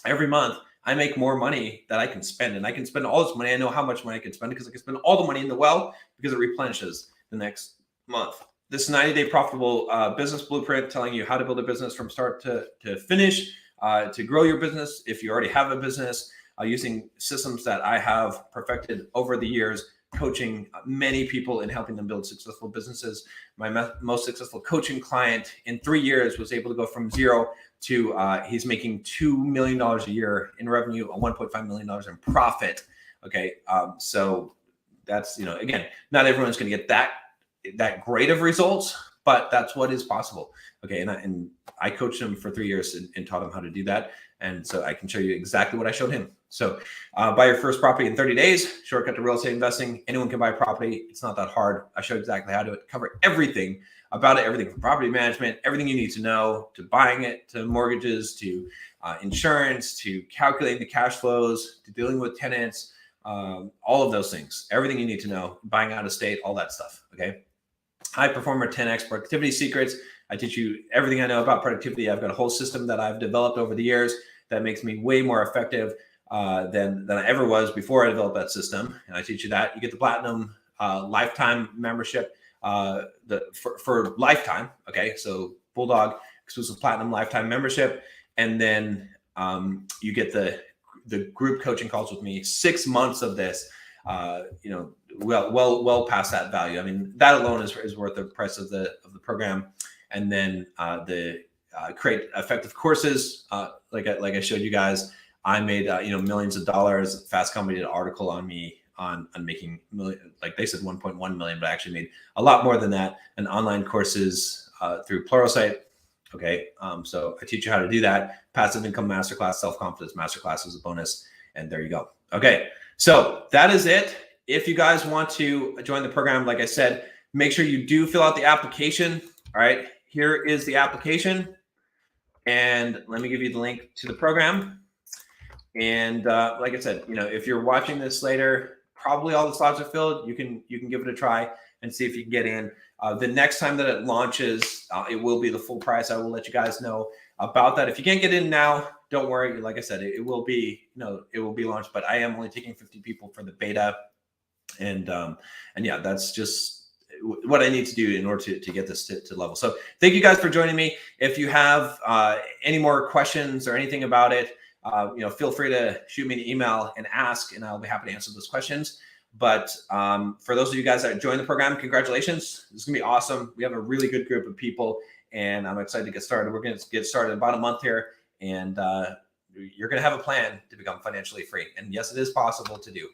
every month I make more money that I can spend, and I can spend all this money. I know how much money I can spend because I can spend all the money in the well because it replenishes the next month. This 90-day profitable business blueprint, telling you how to build a business from start to finish, to grow your business if you already have a business, using systems that I have perfected over the years, coaching many people and helping them build successful businesses. My most successful coaching client in 3 years was able to go from zero to he's making $2 million a year in revenue, $1.5 million in profit. Okay, so that's, again, not everyone's going to get that great of results, but that's what is possible. Okay, and I coached him for 3 years and taught him how to do that, and so I can show you exactly what I showed him. So buy your first property in 30 days, shortcut to real estate investing. Anyone can buy property. It's not that hard. I showed exactly how to cover everything about it, everything from property management, everything you need to know, to buying it, to mortgages, to insurance, to calculating the cash flows, to dealing with tenants, all of those things, everything you need to know, buying out of state, all that stuff. Okay. High performer 10x productivity secrets. I teach you everything I know about productivity. I've got a whole system that I've developed over the years that makes me way more effective than I ever was before I developed that system. And I teach you that. You get the platinum lifetime membership for lifetime. Okay, so Bulldog exclusive platinum lifetime membership, and then you get the group coaching calls with me. 6 months of this. Well past that value. I mean, that alone is worth the price of the program. And then the create effective courses, like I showed you guys. I made millions of dollars. Fast Company did an article on me on making like they said 1.1 million, but I actually made a lot more than that. And online courses through Pluralsight. Okay, so I teach you how to do that. Passive income masterclass, self-confidence masterclass is a bonus, and there you go. Okay, so that is it. If you guys want to join the program, like I said, make sure you do fill out the application. All right, here is the application, and let me give you the link to the program. And like I said, if you're watching this later, probably all the slots are filled. You can give it a try and see if you can get in. The next time that it launches, it will be the full price. I will let you guys know about that. If you can't get in now, don't worry. Like I said, it will be launched, but I am only taking 50 people for the beta. And yeah, that's just what I need to do in order to get this to level. So thank you guys for joining me. If you have any more questions or anything about it, feel free to shoot me an email and ask, and I'll be happy to answer those questions. But for those of you guys that joined the program, congratulations. It's gonna be awesome. We have a really good group of people, and I'm excited to get started. We're gonna get started in about a month here, and you're gonna have a plan to become financially free. And yes, it is possible to do.